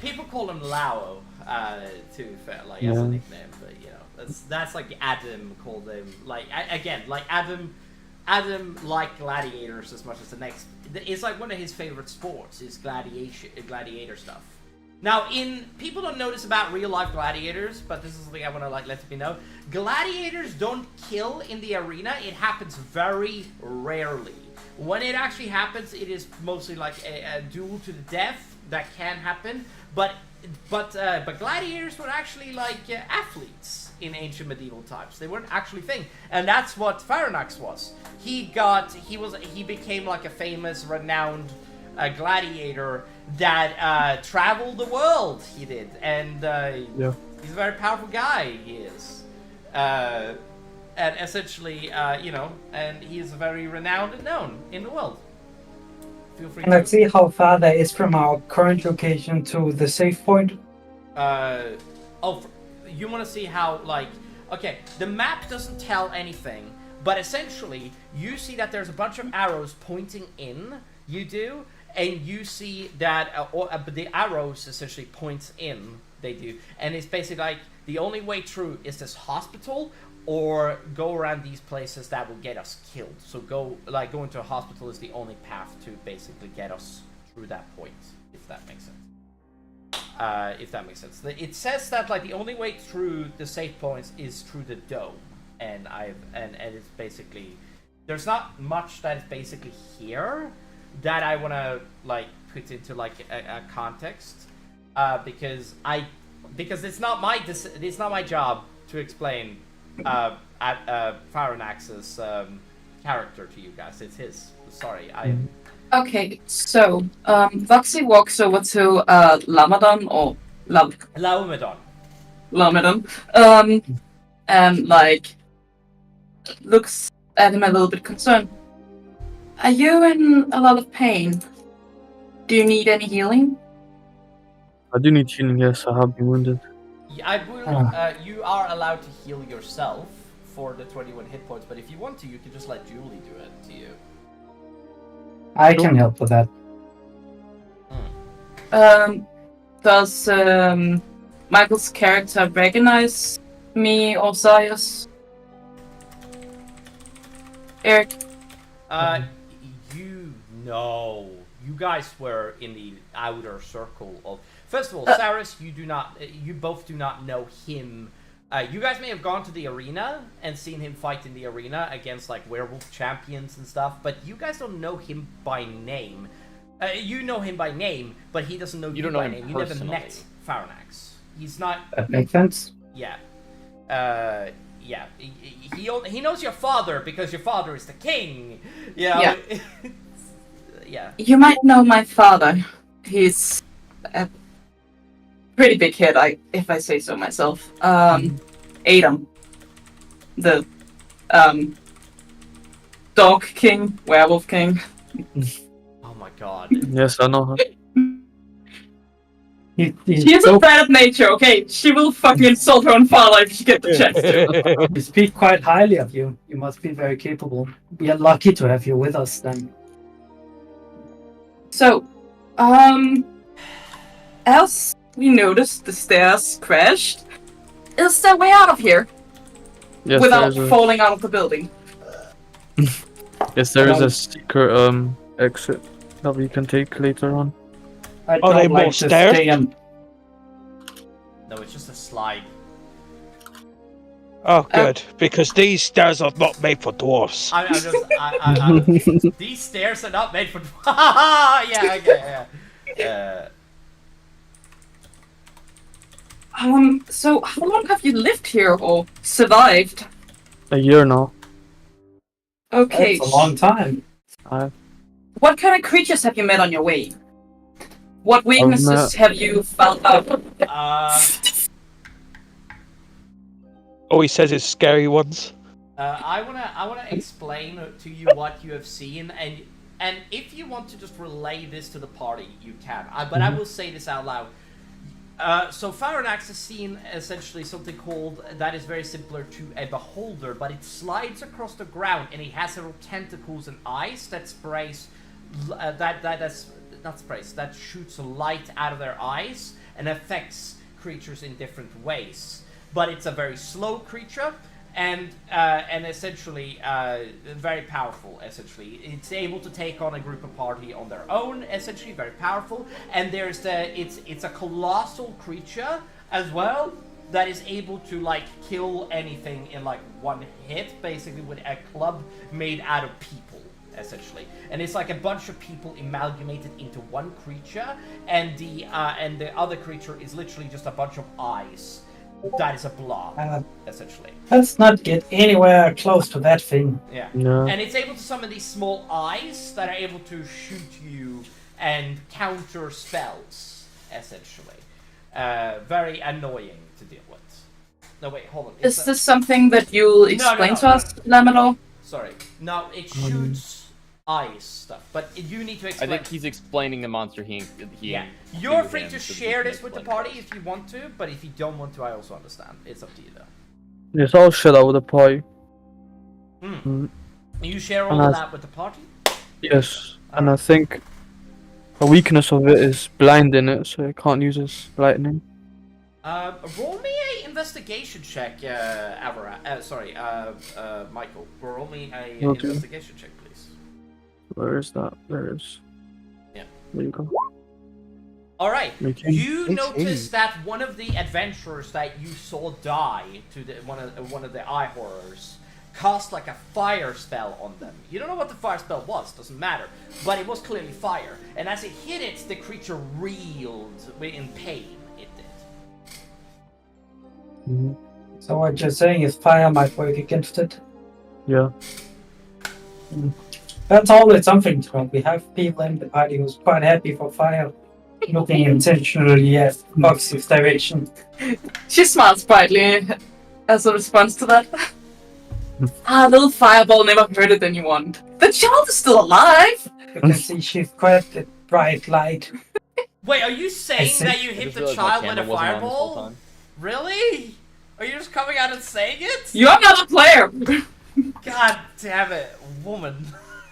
A: People call him Lao, to be fair, like as a nickname, but that's like Adam called him. Like Adam liked gladiators as much as the next. It's like one of his favorite sports is gladiator stuff. Now, people don't know this about real life gladiators, but this is something I want to let you know. Gladiators don't kill in the arena. It happens very rarely. When it actually happens, it is mostly like a duel to the death that can happen. But gladiators were actually like athletes in ancient medieval times. They weren't actually thing, and that's what Faranax was. He became like a famous, renowned gladiator that traveled the world. He did, and he's a very powerful guy. He is, and essentially, and he is very renowned and known in the world. Feel free.
E: And let's see how far that is from our current location to the safe point.
A: You want to see how, okay, the map doesn't tell anything, but essentially, you see that there's a bunch of arrows pointing in, you do, and you see that, the arrows essentially points in, they do, and it's basically like, the only way through is this hospital, or go around these places that will get us killed. So going to a hospital is the only path to basically get us through that point, if that makes sense. It says that the only way through the safe points is through the dome, and it's basically there's not much that is basically here that I want to put into a context because it's not my job to explain Faranax's character to you guys. It's his. Sorry,
D: Okay, so Voxy walks over to Laomedon or
A: Laomedon.
D: And looks at him a little bit concerned. Are you in a lot of pain? Do you need any healing?
H: I do need healing, yes, I have been wounded.
A: You are allowed to heal yourself for the 21 hit points, but if you want to, you can just let Julie do it to you.
E: I can help with that.
D: Does Michael's character recognize me or Cyrus? Eric?
A: You guys were in the outer circle of... First of all, Cyrus, you both do not know him. You guys may have gone to the arena and seen him fight in the arena against werewolf champions and stuff, but you guys don't know him by name. You know him by name, but he doesn't know you
B: don't know
A: by
B: him
A: name. You never
B: personally.
A: met Faranax. He's not.
E: That makes sense.
A: Yeah. Yeah. He knows your father because your father is the king. You know?
D: Yeah.
A: Yeah.
D: You might know my father. He's a pretty big hit, if I say so myself. Adam. The, Dog King, Werewolf King.
A: Oh my god.
H: Yes, I know her.
D: She is a brat of nature, okay? She will fucking insult her own father if she gets the chance to.
E: We speak quite highly of you. You must be very capable. We are lucky to have you with us then.
D: So, as we noticed the stairs crashed, is there a way out of here?
H: Yes,
D: Without
H: there is
D: falling out of the building?
H: yes, there is a secret exit that we can take later on.
E: I
F: Are they
E: don't like
F: more
E: to
F: stairs?
E: stay in.
A: No, it's just a slide.
F: Oh, good, because these stairs are not made for dwarfs.
A: I'm just. These stairs are not made for. Yeah. Okay. Yeah.
D: So how long have you lived here or survived?
H: A year now.
D: Okay.
E: That's a long time.
D: What kind of creatures have you met on your way? What weaknesses have you found out?
F: All he says is scary ones.
A: I wanna explain to you what you have seen, and if you want to just relay this to the party, you can. But I will say this out loud. So Faranax has seen essentially something called, that is very similar to a beholder, but it slides across the ground and it has several tentacles and eyes that sprays, that shoots light out of their eyes and affects creatures in different ways. But it's a very slow creature and essentially very powerful. Essentially, it's able to take on a group of party on their own. Essentially, very powerful. And there's it's a colossal creature as well that is able to like kill anything in like one hit, basically with a club made out of people. Essentially, and it's like a bunch of people amalgamated into one creature, and the other creature is literally just a bunch of eyes. That is a blob, essentially.
E: Let's not get anywhere close to that thing.
A: Yeah.
H: No.
A: And it's able to summon these small eyes that are able to shoot you and counter spells, essentially. Very annoying to deal with. No, wait, hold on.
D: Is this something that you'll explain to us, Lamador?
A: Sorry. No, it shoots ice stuff, but you need to explain.
B: I think he's explaining the monster
A: Yeah. You're free to share this with the party if you want to, but if you don't want to, I also understand. It's up to you, though.
H: Yes, I'll share that with the party.
A: You share all of that with the party?
H: Yes, and I think a weakness of it is blind in it, so it can't use his lightning.
A: Roll me a investigation check, Michael. Roll me a investigation check, please.
H: Where is that? There is.
A: Yeah.
H: There you go.
A: Alright,
H: Okay.
A: you notice that one of the adventurers that you saw die to one of the eye horrors cast like a fire spell on them. You don't know what the fire spell was, doesn't matter, but it was clearly fire. And as it hit it, the creature reeled in pain. It did.
E: So what you're saying is fire might work against it?
H: Yeah.
E: That's always something to know. We have people in the party who's quite happy for fire, looking intentionally at Foxy's direction.
D: She smiles brightly as a response to that. Little fireball never hurted anyone. The child is still alive!
E: You can see she's quite a bright light.
A: Wait, are you saying that you hit the child with a fireball? Really? Are you just coming out and saying it?
D: You're not a player!
A: God damn it, woman.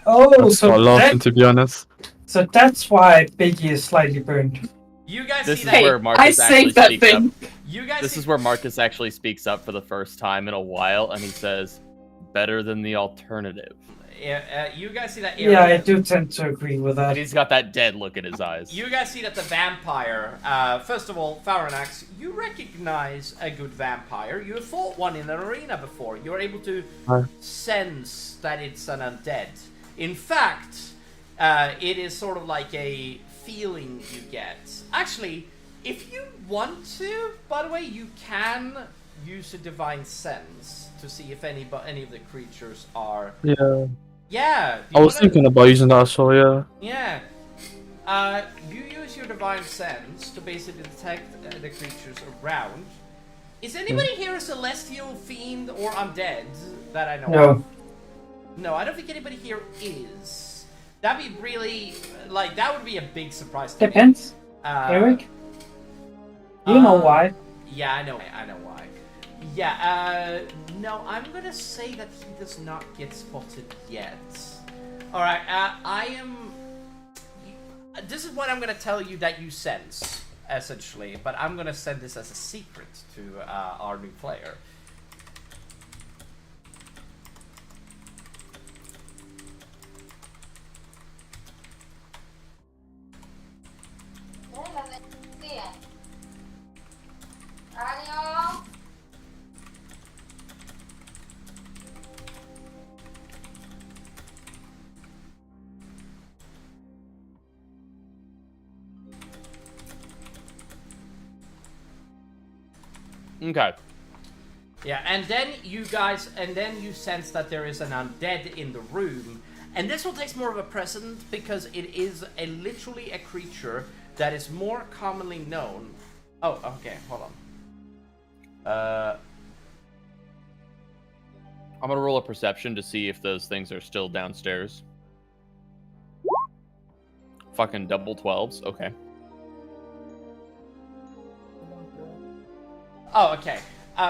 E: Oh,
H: That's
E: so
H: not laughing, to be honest.
E: So that's why Biggie is slightly burned.
A: You guys
B: This
A: see
B: is
A: that?
B: where Marcus actually speaks up.
A: You guys
B: This
A: see...
B: is where Marcus actually speaks up for the first time in a while, and he says, "Better than the alternative."
A: You guys see that?
E: Yeah, I do tend to agree with that.
B: And he's got that dead look in his eyes.
A: You guys see that the vampire, first of all, Faranax, you recognize a good vampire. You have fought one in an arena before. You're able to sense that it's an undead. In fact, It is sort of like a feeling you get. Actually, if you want to, by the way, you can use a divine sense to see if any of the creatures are.
H: Yeah.
A: Yeah.
H: I was thinking about using that, so yeah.
A: Yeah. You use your divine sense to basically detect the creatures around. Is anybody here a celestial fiend or undead that I know of? No, I don't think anybody here is. That'd be really that would be a big surprise to me.
E: Depends. Eric? You know why?
A: Yeah, I know why. Yeah, no, I'm gonna say that he does not get spotted yet. Alright, this is what I'm gonna tell you that you sense, essentially, but I'm gonna send this as a secret to our new player.
B: Okay.
A: Yeah, and then you sense that there is an undead in the room, and this one takes more of a precedent because it is literally a creature that is more commonly known. Oh, okay, hold on.
B: I'm gonna roll a perception to see if those things are still downstairs. Fucking double 12s, okay.
A: Oh, okay.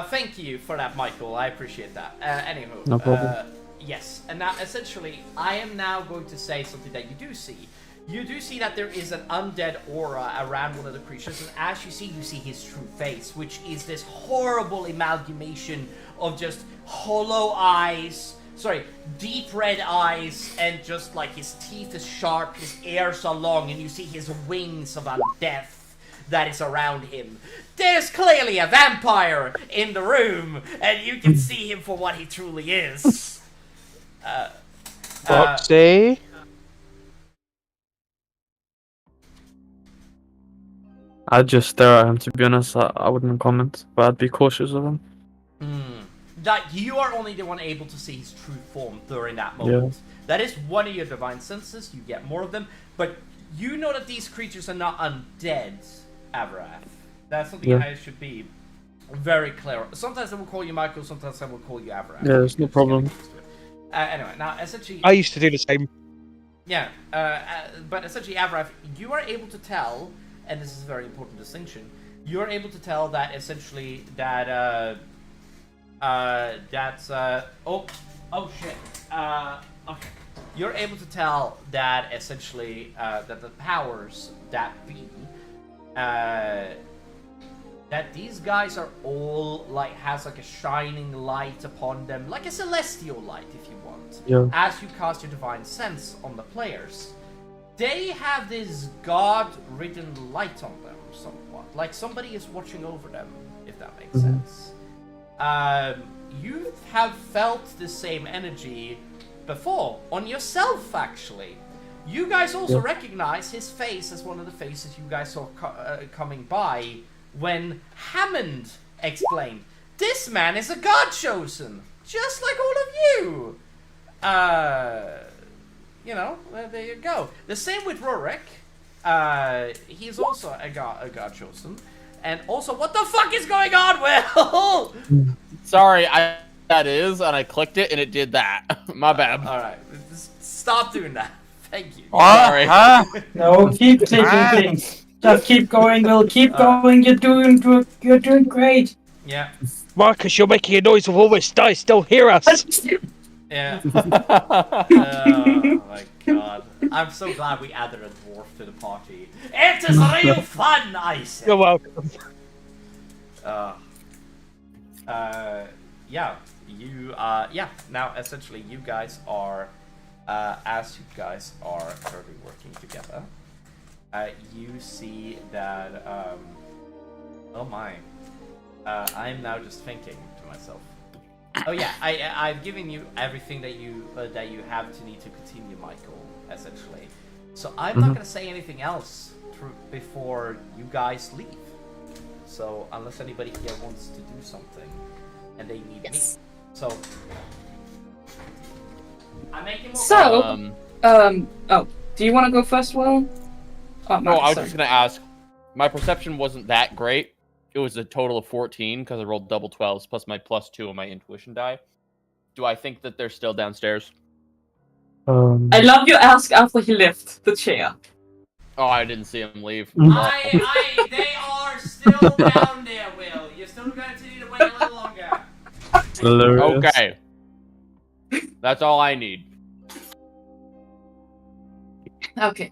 A: Thank you for that, Michael. I appreciate that. Anywho.
H: No problem.
A: Yes. And now, essentially, I am now going to say something that you do see. You do see that there is an undead aura around one of the creatures, and as you see his true face, which is this horrible amalgamation of just hollow eyes, deep red eyes, and just like his teeth is sharp, his ears are long, and you see his wings of undeath that is around him. There's clearly a vampire in the room, and you can see him for what he truly is.
F: Foxy?
H: I'd just stare at him, to be honest. I wouldn't comment, but I'd be cautious of him.
A: That you are only the one able to see his true form during that moment.
H: Yeah.
A: That is one of your divine senses. You get more of them, but you know that these creatures are not undead, Avarath. That's something I should be very clear. Sometimes I will call you Michael, sometimes I will call you Avarath.
H: Yeah, there's no problem.
A: Anyway, now essentially,
F: I used to do the same.
A: yeah, but essentially, Avarath, you are able to tell, and this is a very important distinction. You are able to tell that essentially that oh shit. Okay. You're able to tell that essentially that the powers that be, that these guys are all has like a shining light upon them, like a celestial light, if you want.
H: Yeah.
A: As you cast your divine sense on the players, they have this god-ridden light on them, somewhat, like somebody is watching over them, if that makes sense. You have felt the same energy before on yourself, actually. You guys also recognize his face as one of the faces you guys saw coming by when Hammond explained, "This man is a god chosen, just like all of you." You know, there you go. The same with Rorik. He's also a god chosen. And also, what the fuck is going on, Will?
B: Sorry, that is, and I clicked it and it did that. My bad.
A: Alright, stop doing that. Thank you.
B: Sorry.
E: No, keep taking things. Just keep going, Will. Keep going. You're doing great.
A: Yeah.
F: Marcus, you're making a noise with all this dice. Don't hear us.
A: Yeah. Oh my god. I'm so glad we added a dwarf to the party. It is real fun, I say.
F: You're welcome.
A: Yeah. Now, essentially, you guys are, as you guys are currently working together, you see that, oh my, I'm now just thinking to myself. Oh yeah, I've given you everything that you have to need to continue, Michael. essentially. So I'm not gonna say anything else before you guys leave. So unless anybody here wants to do something, and they need me, so I'm making more.
D: So, do you want to go first, Will? Oh,
B: No, I was just gonna ask. My perception wasn't that great. It was a total of 14 because I rolled double 12s plus my +2 on my intuition die. Do I think that they're still downstairs?
D: I love you ask after he left the chair.
B: Oh, I didn't see him leave.
A: They are still down there, Will. You're still going to need to wait a little longer.
H: Hilarious.
B: Okay. That's all I need.
D: Okay.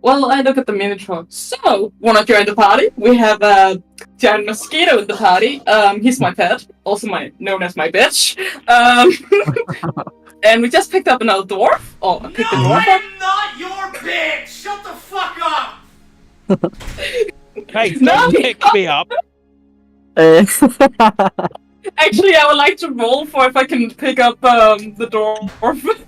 D: Well, I look at the Minotaur. So, wanna join the party? We have a giant mosquito in the party. He's my pet, also known as my bitch. And we just picked up another dwarf. Oh, I picked a dwarf up.
A: I'm not your bitch. Shut the fuck up.
F: Hey,
D: No.
F: don't pick me up.
D: Actually, I would like to roll for if I can pick up the dwarf.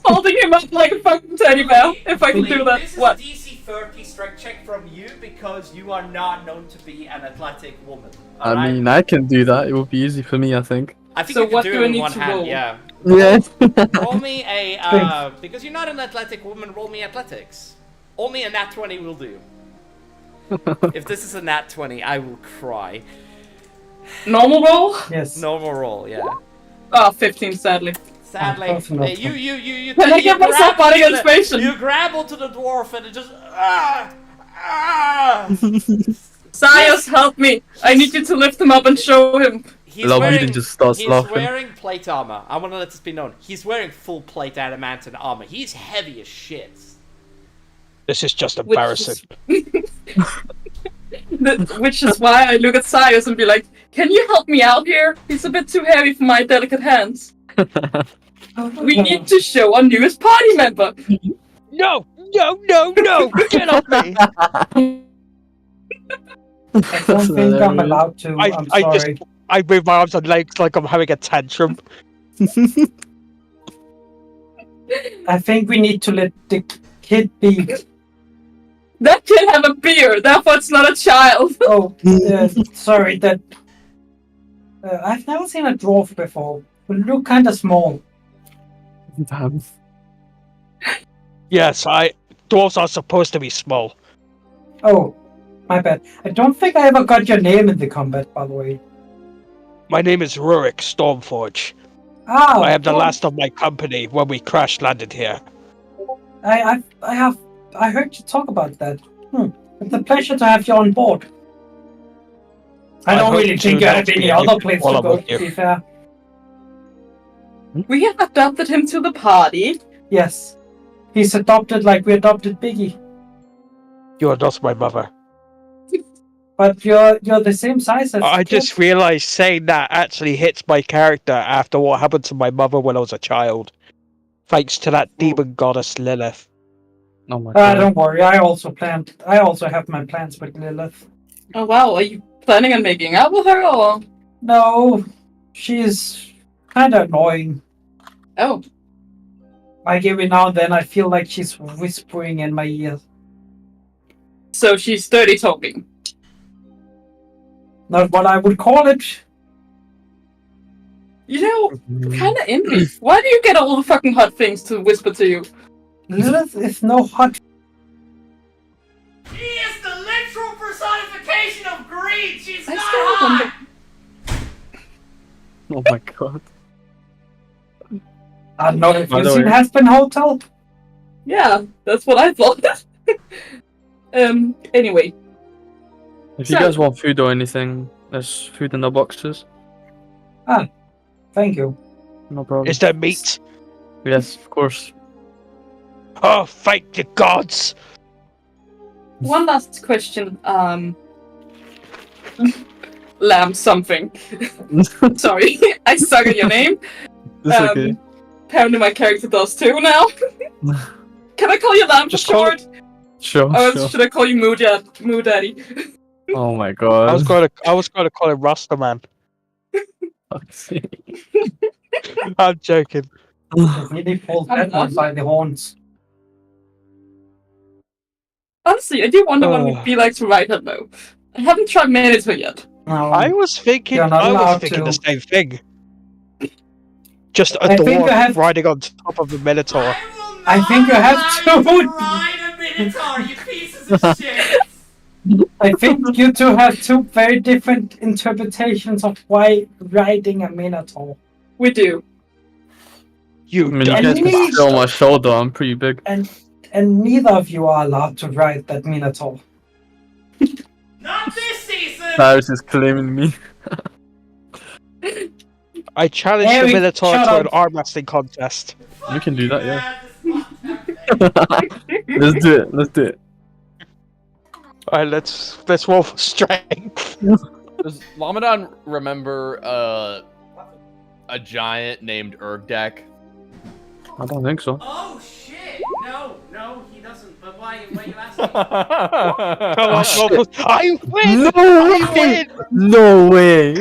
D: Holding him up like a fucking teddy bear. If I can do that.
A: This is
D: What?
A: a DC 30 strength check from you because you are not known to be an athletic woman.
H: I mean, I can do that. It will be easy for me, I think.
A: I think
D: So
A: you can
D: what
A: do
D: do
A: it
D: I
A: in
D: need
A: one
D: to
A: hand,
D: roll?
A: yeah.
H: Yeah.
A: Roll me a, because you're not an athletic woman, roll me athletics. Only a nat 20 will do. If this is a nat 20, I will cry.
D: Normal roll?
E: Yes.
A: Normal roll, yeah.
D: Oh, 15, sadly.
A: Sadly,
E: Unfortunately.
A: you
D: Can I get myself
A: grab
D: body
A: onto
D: inspiration?
A: You grab onto the dwarf and it just
D: Sias, help me! I need you to lift him up and show him.
A: He's
H: Love
A: wearing,
H: Eden just starts
A: he's
H: laughing.
A: wearing plate armor. I want to let this be known. He's wearing full plate adamantine armor. He's heavy as shit.
F: This is just embarrassing.
D: Which is why I look at Sias and be like, can you help me out here? He's a bit too heavy for my delicate hands. We need to show our newest party member.
F: No! Get off me!
E: I don't think I'm allowed to. I'm sorry.
F: I move my arms and legs like I'm having a tantrum.
E: I think we need to let the kid be.
D: That kid have a beard, therefore it's not a child.
E: Oh, sorry. That I've never seen a dwarf before. We look kind of small.
H: Damn.
F: Yes, dwarves are supposed to be small.
E: Oh, my bad. I don't think I ever got your name in the combat, by the way.
F: My name is Rurik Stormforge.
E: Ah,
F: I am the last of my company when we crash landed here.
E: I heard you talk about that. It's a pleasure to have you on board. I don't
F: hope
E: really
F: to
E: think you
F: not
E: have
F: be
E: any
F: able
E: other
F: to
E: place
F: follow
E: to go,
F: with you.
E: to be fair.
D: We have adopted him to the party.
E: Yes. He's adopted like we adopted Biggie.
F: You are not my mother.
E: But you're the same size as
F: I
E: the kid.
F: just realized saying that actually hits my character after what happened to my mother when I was a child. Thanks to that demon goddess Lilith.
H: Oh my god.
E: Don't worry, I also have my plans with Lilith.
D: Oh wow, are you planning on making out with her or?
E: No, she's kind of annoying.
D: Oh.
E: Like every now and then I feel like she's whispering in my ear.
D: So she's dirty talking.
E: Not what I would call it.
D: You know, kind of envy. Why do you get all the fucking hot things to whisper to you?
E: Lilith is no hot.
A: She is the literal personification of greed. She's
D: I
A: not
D: still
A: hot.
H: Oh my god.
E: I don't know if
H: By
E: you've
H: the
E: seen
H: way-
E: Aspen Hotel.
D: Yeah, that's what I thought. Anyway.
H: If you
D: So-
H: guys want food or anything, there's food in the boxes.
E: Thank you.
H: No problem.
F: Is there meat?
H: Yes, of course.
F: Oh, thank the gods!
D: One last question. Lamb something. Sorry, I suck at your name.
H: It's okay.
D: Apparently my character does too now. Can I call you Lamb for
F: Just call
D: short?
H: Sure,
D: Or
H: sure.
D: should I call you Moo Daddy?
H: Oh my god.
F: I was going to call him Rasta Man. I'm joking.
E: really pulled that one by the horns.
D: Honestly, I do wonder what it would be like to ride her though. I haven't tried Minotaur yet.
E: No,
F: I was thinking.
E: You're not
F: I was
E: allowed
F: thinking the
E: to.
F: same thing. Just a
E: I think you
F: dwarf
E: have-
F: riding on top of the Minotaur.
E: I think you have to.
A: Ride a Minotaur, you pieces of shit!
E: I think you two have two very different interpretations of why riding a Minotaur.
D: We do.
F: You
H: I mean, you
F: dumb
H: guys can
E: me-
H: see on my shoulder. I'm pretty big.
E: And neither of you are allowed to ride that Minotaur.
A: Not this season!
H: Cyrus is claiming me.
F: I challenge the
E: Eric,
F: Minotaur
E: shut
F: to an
E: up.
F: arm wrestling contest.
H: We can do that, yeah.
A: Yeah.
H: Let's do it. Let's do it.
F: Alright, let's roll for strength.
B: Does Lamadon remember a giant named Urgdak?
H: I don't think so.
A: Oh shit! No, he doesn't. But why are you asking?
F: Come on, roll for- I win!
H: No way! No way!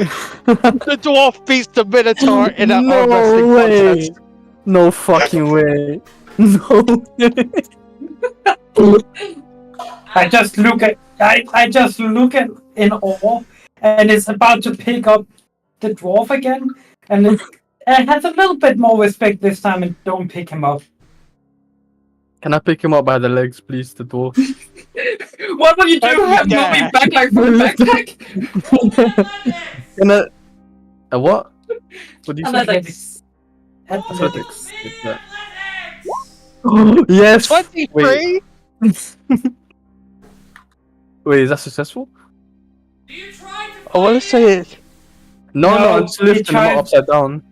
F: The dwarf beats the Minotaur in an arm
H: No
F: wrestling
H: way!
F: contest.
H: No fucking way! No way!
E: I just look at in awe, and it's about to pick up the dwarf again, and it has a little bit more respect this time, and don't pick him up.
H: Can I pick him up by the legs, please, the dwarf?
D: What will you do?
F: Oh,
D: Have
F: yeah.
D: me back like from a backpack?
H: Can I... A what? What do you say?
D: Athletics.
H: Athletics. Yes!
F: 23?
H: Wait, is that successful?
A: Do you try to
F: I want to say it.
H: No,
E: No,
H: I'm just
E: he
H: lifting him
E: tried-
H: up upside down.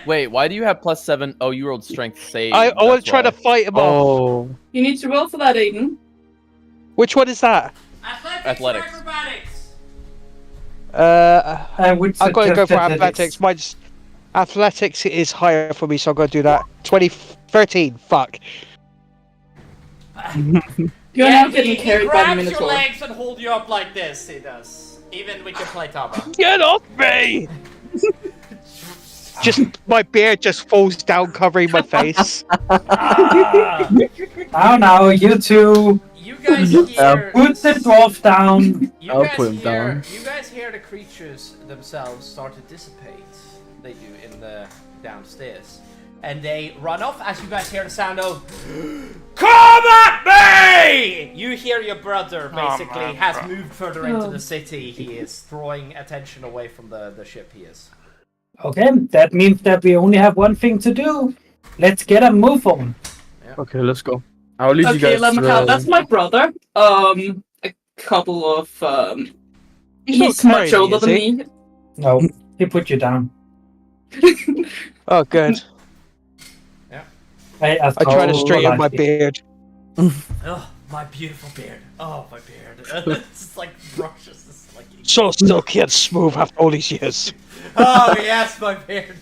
B: Wait, why do you have +7? Oh, you rolled strength save.
F: I want
B: that's
F: to try
B: why.
F: to fight him off.
H: Oh.
D: You need to roll for that, Aiden.
F: Which one is that?
B: Athletics.
A: Or acrobatics?
E: I would
F: I've got to go
E: suggest
F: for athletics. Mine's athletics is higher for me, so I'm going to do that. 13. Fuck.
D: You're now getting
A: he
D: carried by the
A: grabs your
D: Minotaur.
A: legs and hold you up like this. He does, even with your plate armor.
F: Get off me! Just my beard just falls down, covering my face.
E: Now, you two,
A: You guys hear.
E: put the dwarf down.
A: You
H: I'll
A: guys
H: put him
A: hear.
H: down.
A: You guys hear the creatures themselves start to dissipate. They do in the downstairs, and they run off as you guys hear the sound of "Come at me!" You hear your brother basically
G: my
A: has
G: God.
A: moved further into the city. He is drawing attention away from the ship. He is.
E: Okay, that means that we only have one thing to do. Let's get a move on.
H: Okay, let's go. I'll lead you
D: Okay,
H: guys
D: let me
H: to
D: count. That's my brother. A couple of he's
F: not
D: much
F: carrying
D: older
F: me,
D: than
F: is
D: me.
E: No, he put you down.
F: Oh, good.
E: I
F: I try to straighten my beard.
A: Oh, my beautiful beard. Oh, my beard. It's just like brushes. It's like.
F: So silky and smooth after all these years.
A: Oh yes, my beard.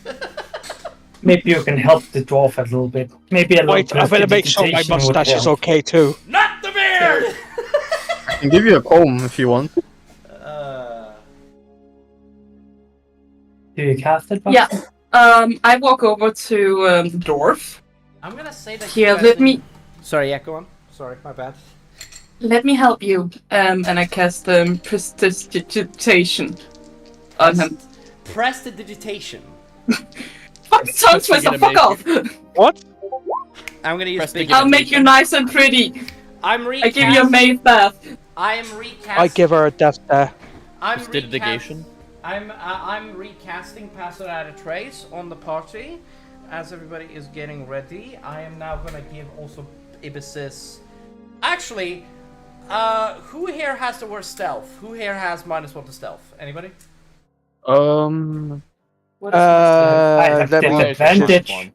E: Maybe you can help the dwarf a little bit. Maybe a little
F: Wait, I better make sure my
E: prestidigitation would
F: mustache is
E: help.
F: okay too.
A: Not the beard.
H: I can give you a comb if you want.
E: Do you cast it? Bob?
D: Yeah. I walk over to the dwarf.
A: I'm gonna say that.
D: Here,
A: you guys
D: let
A: didn't-
D: me
A: Sorry, yeah, go on. Sorry, my bad.
D: let me help you. And I cast prestidigitation on him.
A: Press the digitation.
D: Fucking tongue twister, fuck off!
F: What?
A: I'm gonna use
B: Press
A: big.
B: the-
D: I'll make you nice and pretty.
A: I'm
D: I give you a maid bath.
A: I am recasting.
F: I give her a death stare.
A: I'm
B: Prestidigitation?
A: I'm recasting Pass Without a Trace on the party. As everybody is getting ready, I am now gonna give also Ibis's. Actually, who here has the worst stealth? Who here has -1 to stealth? Anybody?
E: I have
F: let me
E: disadvantage.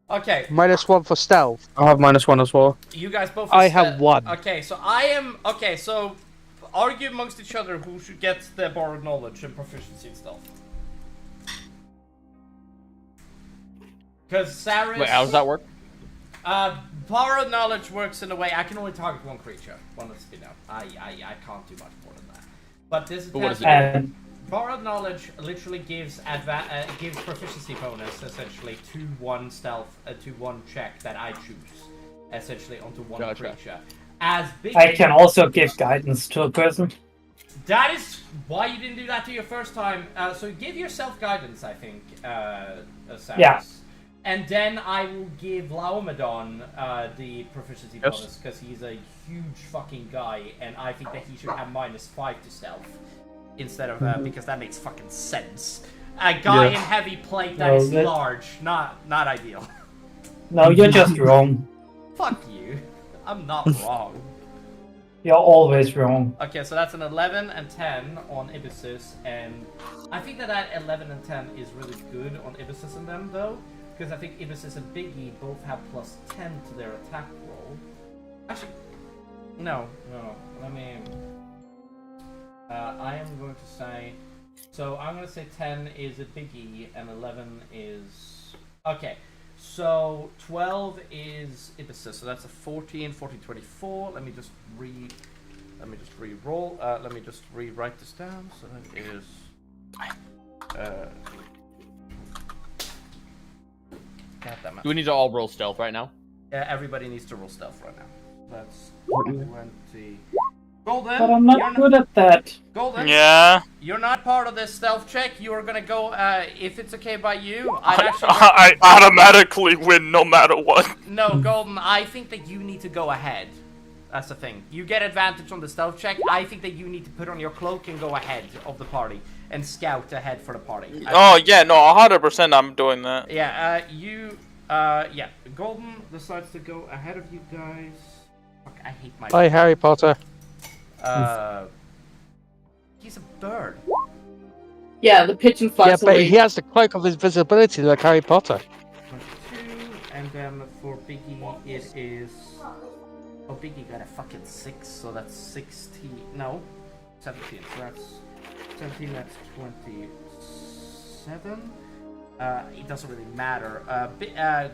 A: Okay,
F: -1 for stealth.
H: I have -1 as well.
A: you guys both.
F: I have 1.
A: Okay, so I am. Okay, so argue amongst each other who should get the borrowed knowledge and proficiency in stealth. Because Sarah.
B: Wait, how does that work?
A: Borrowed knowledge works in a way I can only target one creature. One of I can't do much more than that. But this is
B: But what does it
E: And
A: Borrowed knowledge literally gives gives proficiency bonus essentially to one stealth to one check that I choose, essentially onto one creature. As big.
E: I can also give guidance to a person.
A: That is why you didn't do that to your first time. So give yourself guidance, I think, Samus.
E: Yeah.
A: And then I will give Laomedon the proficiency bonus because he's a huge fucking guy, and I think that he should have -5 to stealth instead of because that makes fucking sense. A guy in heavy plate that is large, not ideal.
E: No, you're just wrong.
A: Fuck you. I'm not wrong.
E: You're always wrong.
A: Okay, so that's an 11 and 10 on Ibisus, and I think that 11 and 10 is really good on Ibisus and them, though, because I think Ibisus and Biggie both have +10 to their attack roll. Actually, no, let me... I am going to say... So I'm going to say 10 is a Biggie, and 11 is... Okay, so 12 is Ibisus, so that's a 14, 24. Let me just re-roll. Let me just rewrite this down. So that is God damn it.
B: Do we need to all roll stealth right now?
A: Yeah, everybody needs to roll stealth right now. That's 20. Golden,
E: But I'm not good at that.
A: Golden,
G: Yeah.
A: you're not part of this stealth check. You are gonna go. If it's okay by you, I'd actually.
G: I automatically win no matter what.
A: No, Golden, I think that you need to go ahead. That's the thing. You get advantage on the stealth check. I think that you need to put on your cloak and go ahead of the party and scout ahead for the party.
G: Oh yeah, no, 100% I'm doing that.
A: Yeah, yeah. Golden decides to go ahead of you guys. Fuck, I hate my...
F: Hi, Harry Potter.
A: He's a bird.
D: Yeah, the pigeon
F: Yeah,
D: flies
F: but
D: away.
F: he has the cloak of invisibility like Harry Potter.
A: 22, and then for Biggie it is... Oh, Biggie got a fucking 6, so that's 16. No, 17. So that's 17. That's 27. It doesn't really matter.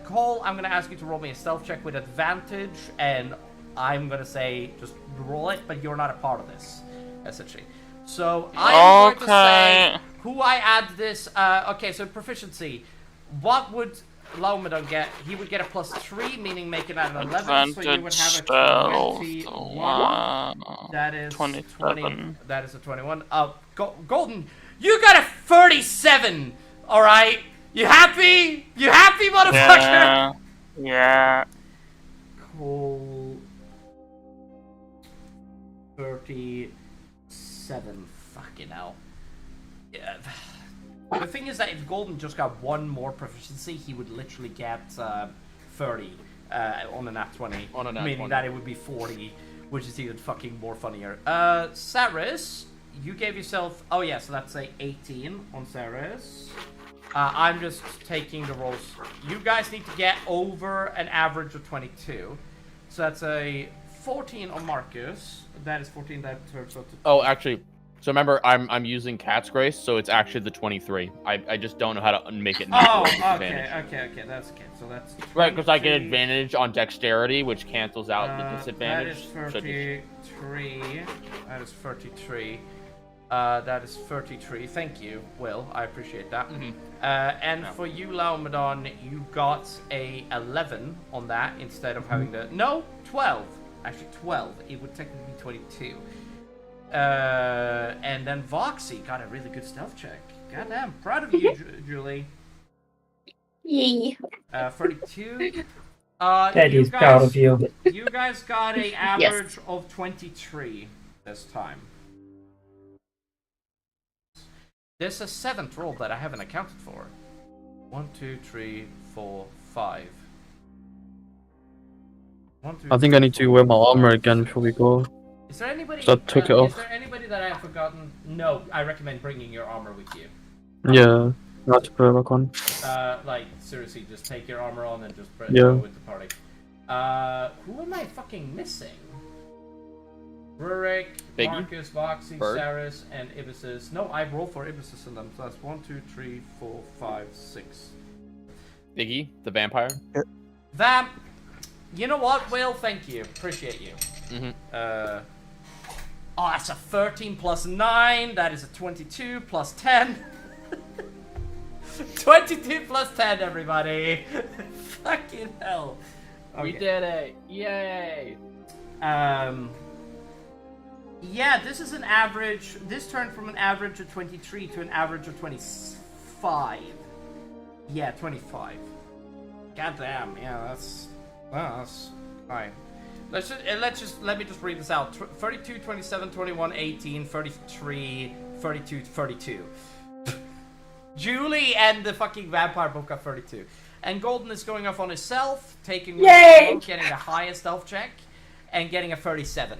A: Cole, I'm gonna ask you to roll me a stealth check with advantage, and I'm gonna say just roll it, but you're not a part of this, essentially. So I'm going to say who I add this. Okay, so proficiency. What would Laomedon get? He would get a +3, meaning making that an 11. So you would have a 21. That is 20. That is a 21. Golden, you got a 37. All right. You happy? You happy, motherfucker?
G: Yeah.
A: Cole. 37. Fucking hell. Yeah. The thing is that if Golden just got one more proficiency, he would literally get 30 on a nat 20.
B: On a nat
A: meaning
B: 20.
A: that it would be 40, which is even fucking more funnier. Saris, you gave yourself... Oh yeah, so that's a 18 on Saris. I'm just taking the rolls. You guys need to get over an average of 22. So that's a 14 on Marcus. That is 14. That turns out to...
B: Oh, actually, so remember, I'm using Cat's Grace, so it's actually the 23. I just don't know how to make it.
A: Oh, okay. That's okay. So that's 23.
B: Right, because I get advantage on Dexterity, which cancels out the disadvantage.
A: That is 33. That is 33. That is 33. Thank you, Will. I appreciate that. And for you, Laomedon, you got a 11 on that instead of having the... No, 12. Actually, 12. It would technically be 22. And then Voxy got a really good stealth check. Goddamn, proud of you, Julie.
D: Yay.
A: 32.
E: Daddy's proud of you.
A: You guys got a average of 23 this time. There's a 7th roll that I haven't accounted for. 1, 2, 3, 4, 5. 1, 2,
H: I think I need to wear my armor again before we go.
A: Is there anybody?
H: So I took it off.
A: Is there anybody that I have forgotten? No, I recommend bringing your armor with you.
H: Yeah, not to put it back on.
A: Like seriously, just take your armor on and just
H: Yeah.
A: go with the party. Who am I fucking missing? Rurik,
B: Biggie?
A: Marcus, Voxy,
B: Bird?
A: Saris, and Ibisus. No, I roll for Ibisus in them. So that's 1, 2, 3, 4, 5, 6.
B: Biggie, the vampire.
A: Vamp. You know what, Will? Thank you. Appreciate you. Oh, that's a 13 plus 9. That is a 22 plus 10. 22 plus 10, everybody. Fucking hell. Okay.
B: We did it! Yay!
A: Yeah, this is an average. This turned from an average of 23 to an average of 25. Yeah, 25. Goddamn. Yeah, that's fine. Let me just read this out. 32, 27, 21, 18, 33, 32, 32. Julie and the fucking vampire both got 32. And Golden is going off on himself, taking
D: Yay!
A: getting the highest stealth check, and getting a 37.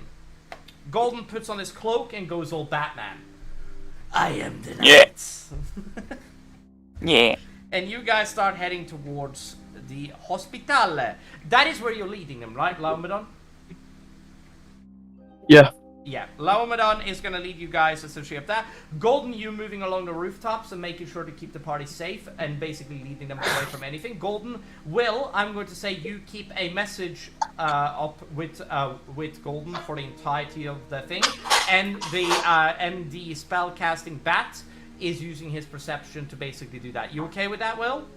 A: Golden puts on his cloak and goes all Batman. I am the night.
G: Yeah.
A: And you guys start heading towards the hospital. That is where you're leading them, right, Laomedon?
H: Yeah.
A: Yeah, Laomedon is going to lead you guys essentially up there. Golden, you moving along the rooftops and making sure to keep the party safe and basically leading them away from anything. Golden, Will, I'm going to say you keep a message up with Golden for the entirety of the thing. And the spellcasting bat is using his perception to basically do that. You okay with that, Will?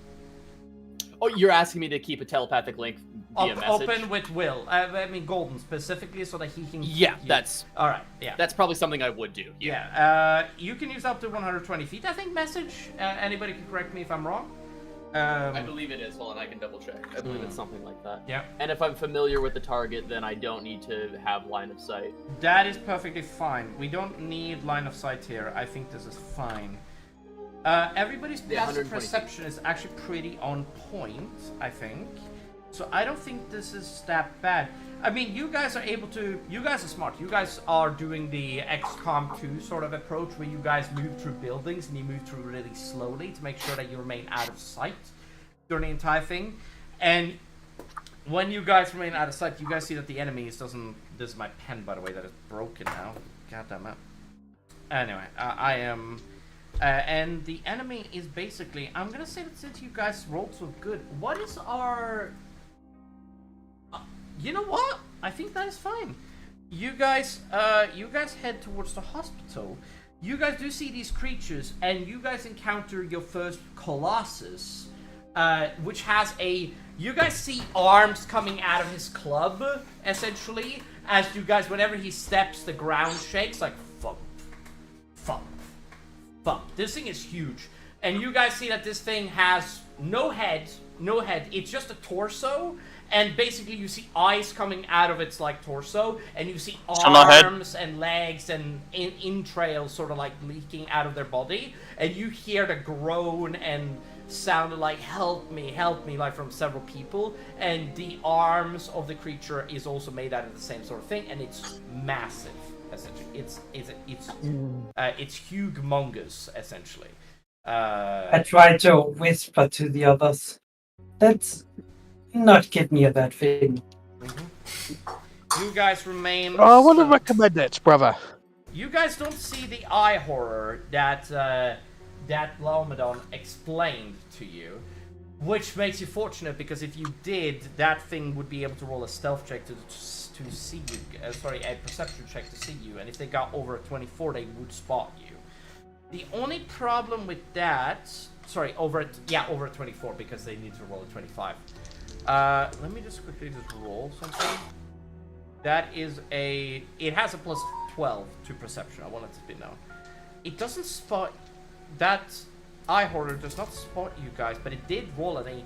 B: Oh, you're asking me to keep a telepathic link via message?
A: Open with Will. I mean Golden specifically, so that he can.
B: Yeah, that's
A: all right. Yeah,
B: that's probably something I would do.
A: Yeah. You can use up to 120 feet. I think message. Anybody can correct me if I'm wrong.
B: I believe it is. Hold on, I can double check. I believe it's something like that.
A: Yeah.
B: And if I'm familiar with the target, then I don't need to have line of sight.
A: That is perfectly fine. We don't need line of sight here. I think this is fine. Everybody's passive perception is actually pretty on point, I think. So I don't think this is that bad. I mean, you guys are able to... You guys are smart. You guys are doing the XCOM 2 sort of approach where you guys move through buildings and you move through really slowly to make sure that you remain out of sight during the entire thing. And when you guys remain out of sight, you guys see that the enemy doesn't... This is my pen, by the way, that is broken now. God damn it. Anyway, I am... and the enemy is basically... I'm gonna say that since you guys rolled so good, what is our... you know what? I think that is fine. You guys head towards the hospital. You guys do see these creatures, and you guys encounter your first Colossus, which has a... You guys see arms coming out of his club, essentially, as you guys, whenever he steps, the ground shakes, like, thump, thump, thump. This thing is huge. And you guys see that this thing has no head, it's just a torso, and basically you see eyes coming out of its, like, torso, and you see arms and legs and entrails sort of, like, leaking out of their body, and you hear the groan and sound like, help me, like, from several people, and the arms of the creature is also made out of the same sort of thing, and it's massive, essentially. It's humongous, essentially.
E: I try to whisper to the others. Let's not get near that thing.
A: Mm-hmm. You guys remain...
F: I want to recommend it, brother.
A: You guys don't see the eye horror that Laomedon explained to you, which makes you fortunate, because if you did, that thing would be able to roll a stealth check to see you. A perception check to see you, and if they got over a 24, they would spot you. The only problem with that... Sorry, over a 24, because they need to roll a 25. Let me just quickly roll something. That is a... It has a plus 12 to perception. I want it to be known. It doesn't spot... That eye horror does not spot you guys, but it did roll an 18.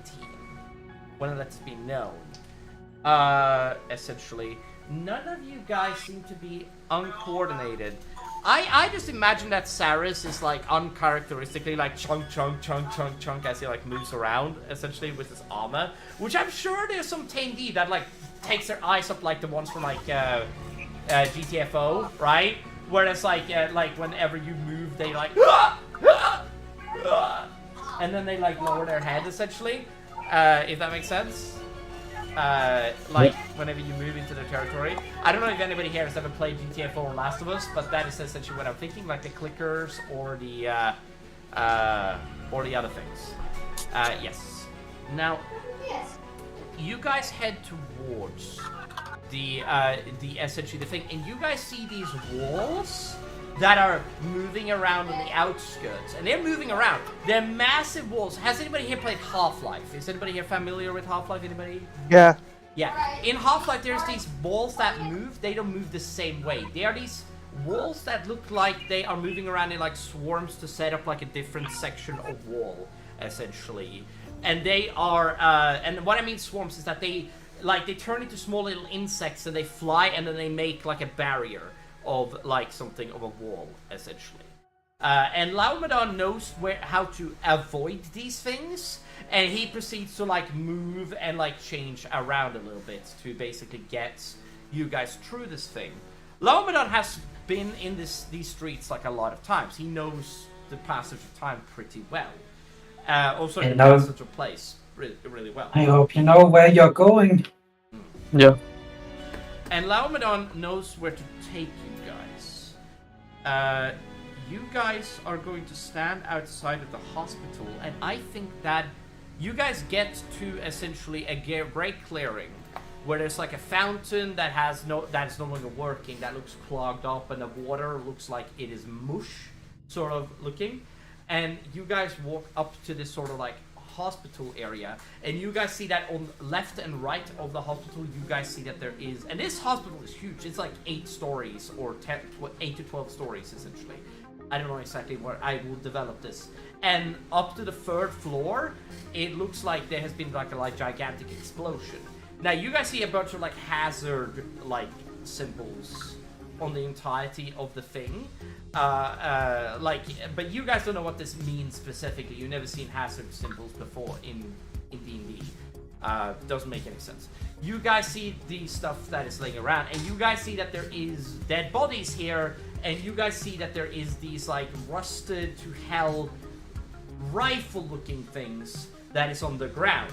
A: When it lets it be known. Essentially. None of you guys seem to be uncoordinated. I just imagine that Saris is, like, uncharacteristically, like, chunk as he, like, moves around, essentially, with his armor. Which I'm sure there's some Tain'd that, like, takes their eyes up like the ones from, like, GTFO, right? Where it's, like, whenever you move, they, like, and then they, like, lower their head, essentially. If that makes sense. Like, whenever you move into their territory. I don't know if anybody here has ever played GTFO or Last of Us, but that is essentially what I'm thinking, like the clickers or the other things. Yes. Now, you guys head towards essentially the thing, and you guys see these walls that are moving around on the outskirts, and they're moving around. They're massive walls. Has anybody here played Half-Life? Is anybody here familiar with Half-Life? Anybody?
F: Yeah.
A: Yeah. In Half-Life, there's these walls that move. They don't move the same way. They are these walls that look like they are moving around in like swarms to set up like a different section of wall, essentially. And they are, and what I mean swarms is that they turn into small little insects and they fly and then they make like a barrier of like something of a wall, essentially. And Laomedon knows how to avoid these things, and he proceeds to like move and like change around a little bit to basically get you guys through this thing. Laomedon has been in these streets like a lot of times. He knows the passage of time pretty well. Also the passage of place really well.
E: I hope you know where you're going.
H: Yeah.
A: And Laomedon knows where to take you guys. You guys are going to stand outside of the hospital, and I think that you guys get to essentially a great clearing where there's like a fountain that is no longer working, that looks clogged up, and the water looks like it is mush, sort of looking. And you guys walk up to this sort of like hospital area, and you guys see that on left and right of the hospital, you guys see that there is, and this hospital is huge. It's like 8 stories or 8 to 12 stories essentially. I don't know exactly where I will develop this. And up to the 3rd floor, it looks like there has been like a gigantic explosion. Now you guys see a bunch of like hazard like symbols on the entirety of the thing. But you guys don't know what this means specifically. You've never seen hazard symbols before in D&D. Doesn't make any sense. You guys see the stuff that is laying around, and you guys see that there is dead bodies here, and you guys see that there is these like rusted to hell rifle-looking things that is on the ground.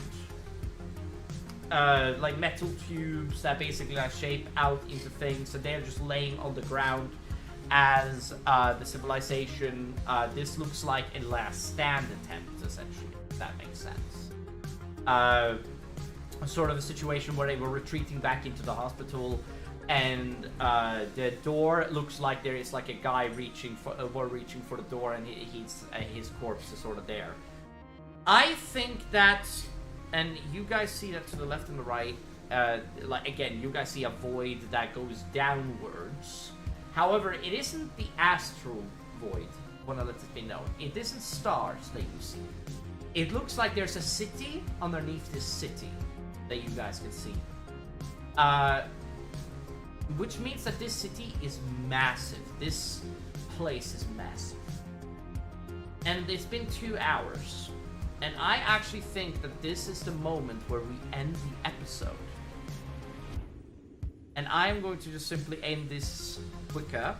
A: Like metal tubes that basically like shape out into things, so they're just laying on the ground as the civilization. This looks like a last stand attempt, essentially, if that makes sense. Sort of a situation where they were retreating back into the hospital, and the door looks like there is like a guy reaching for the door, and his corpse is sort of there. I think that, and you guys see that to the left and the right, like again, you guys see a void that goes downwards. However, it isn't the astral void. I want to let it be known. It isn't stars that you see. It looks like there's a city underneath this city that you guys can see. Which means that this city is massive. This place is massive. And it's been 2 hours. And I actually think that this is the moment where we end the episode. And I'm going to just simply end this quicker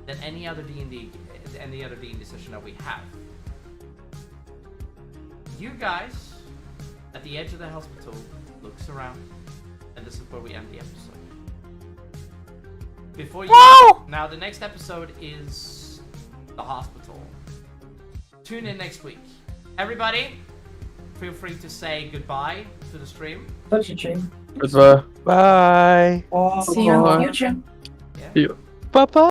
A: than any other D&D session that we have. You guys, at the edge of the hospital, looks around, and this is where we end the episode. Before you now, the next episode is the hospital. Tune in next week. Everybody, feel free to say goodbye to the stream.
E: Touch your chain.
H: Goodbye.
F: Bye.
D: See you in the future.
A: Yeah.
F: Bye bye.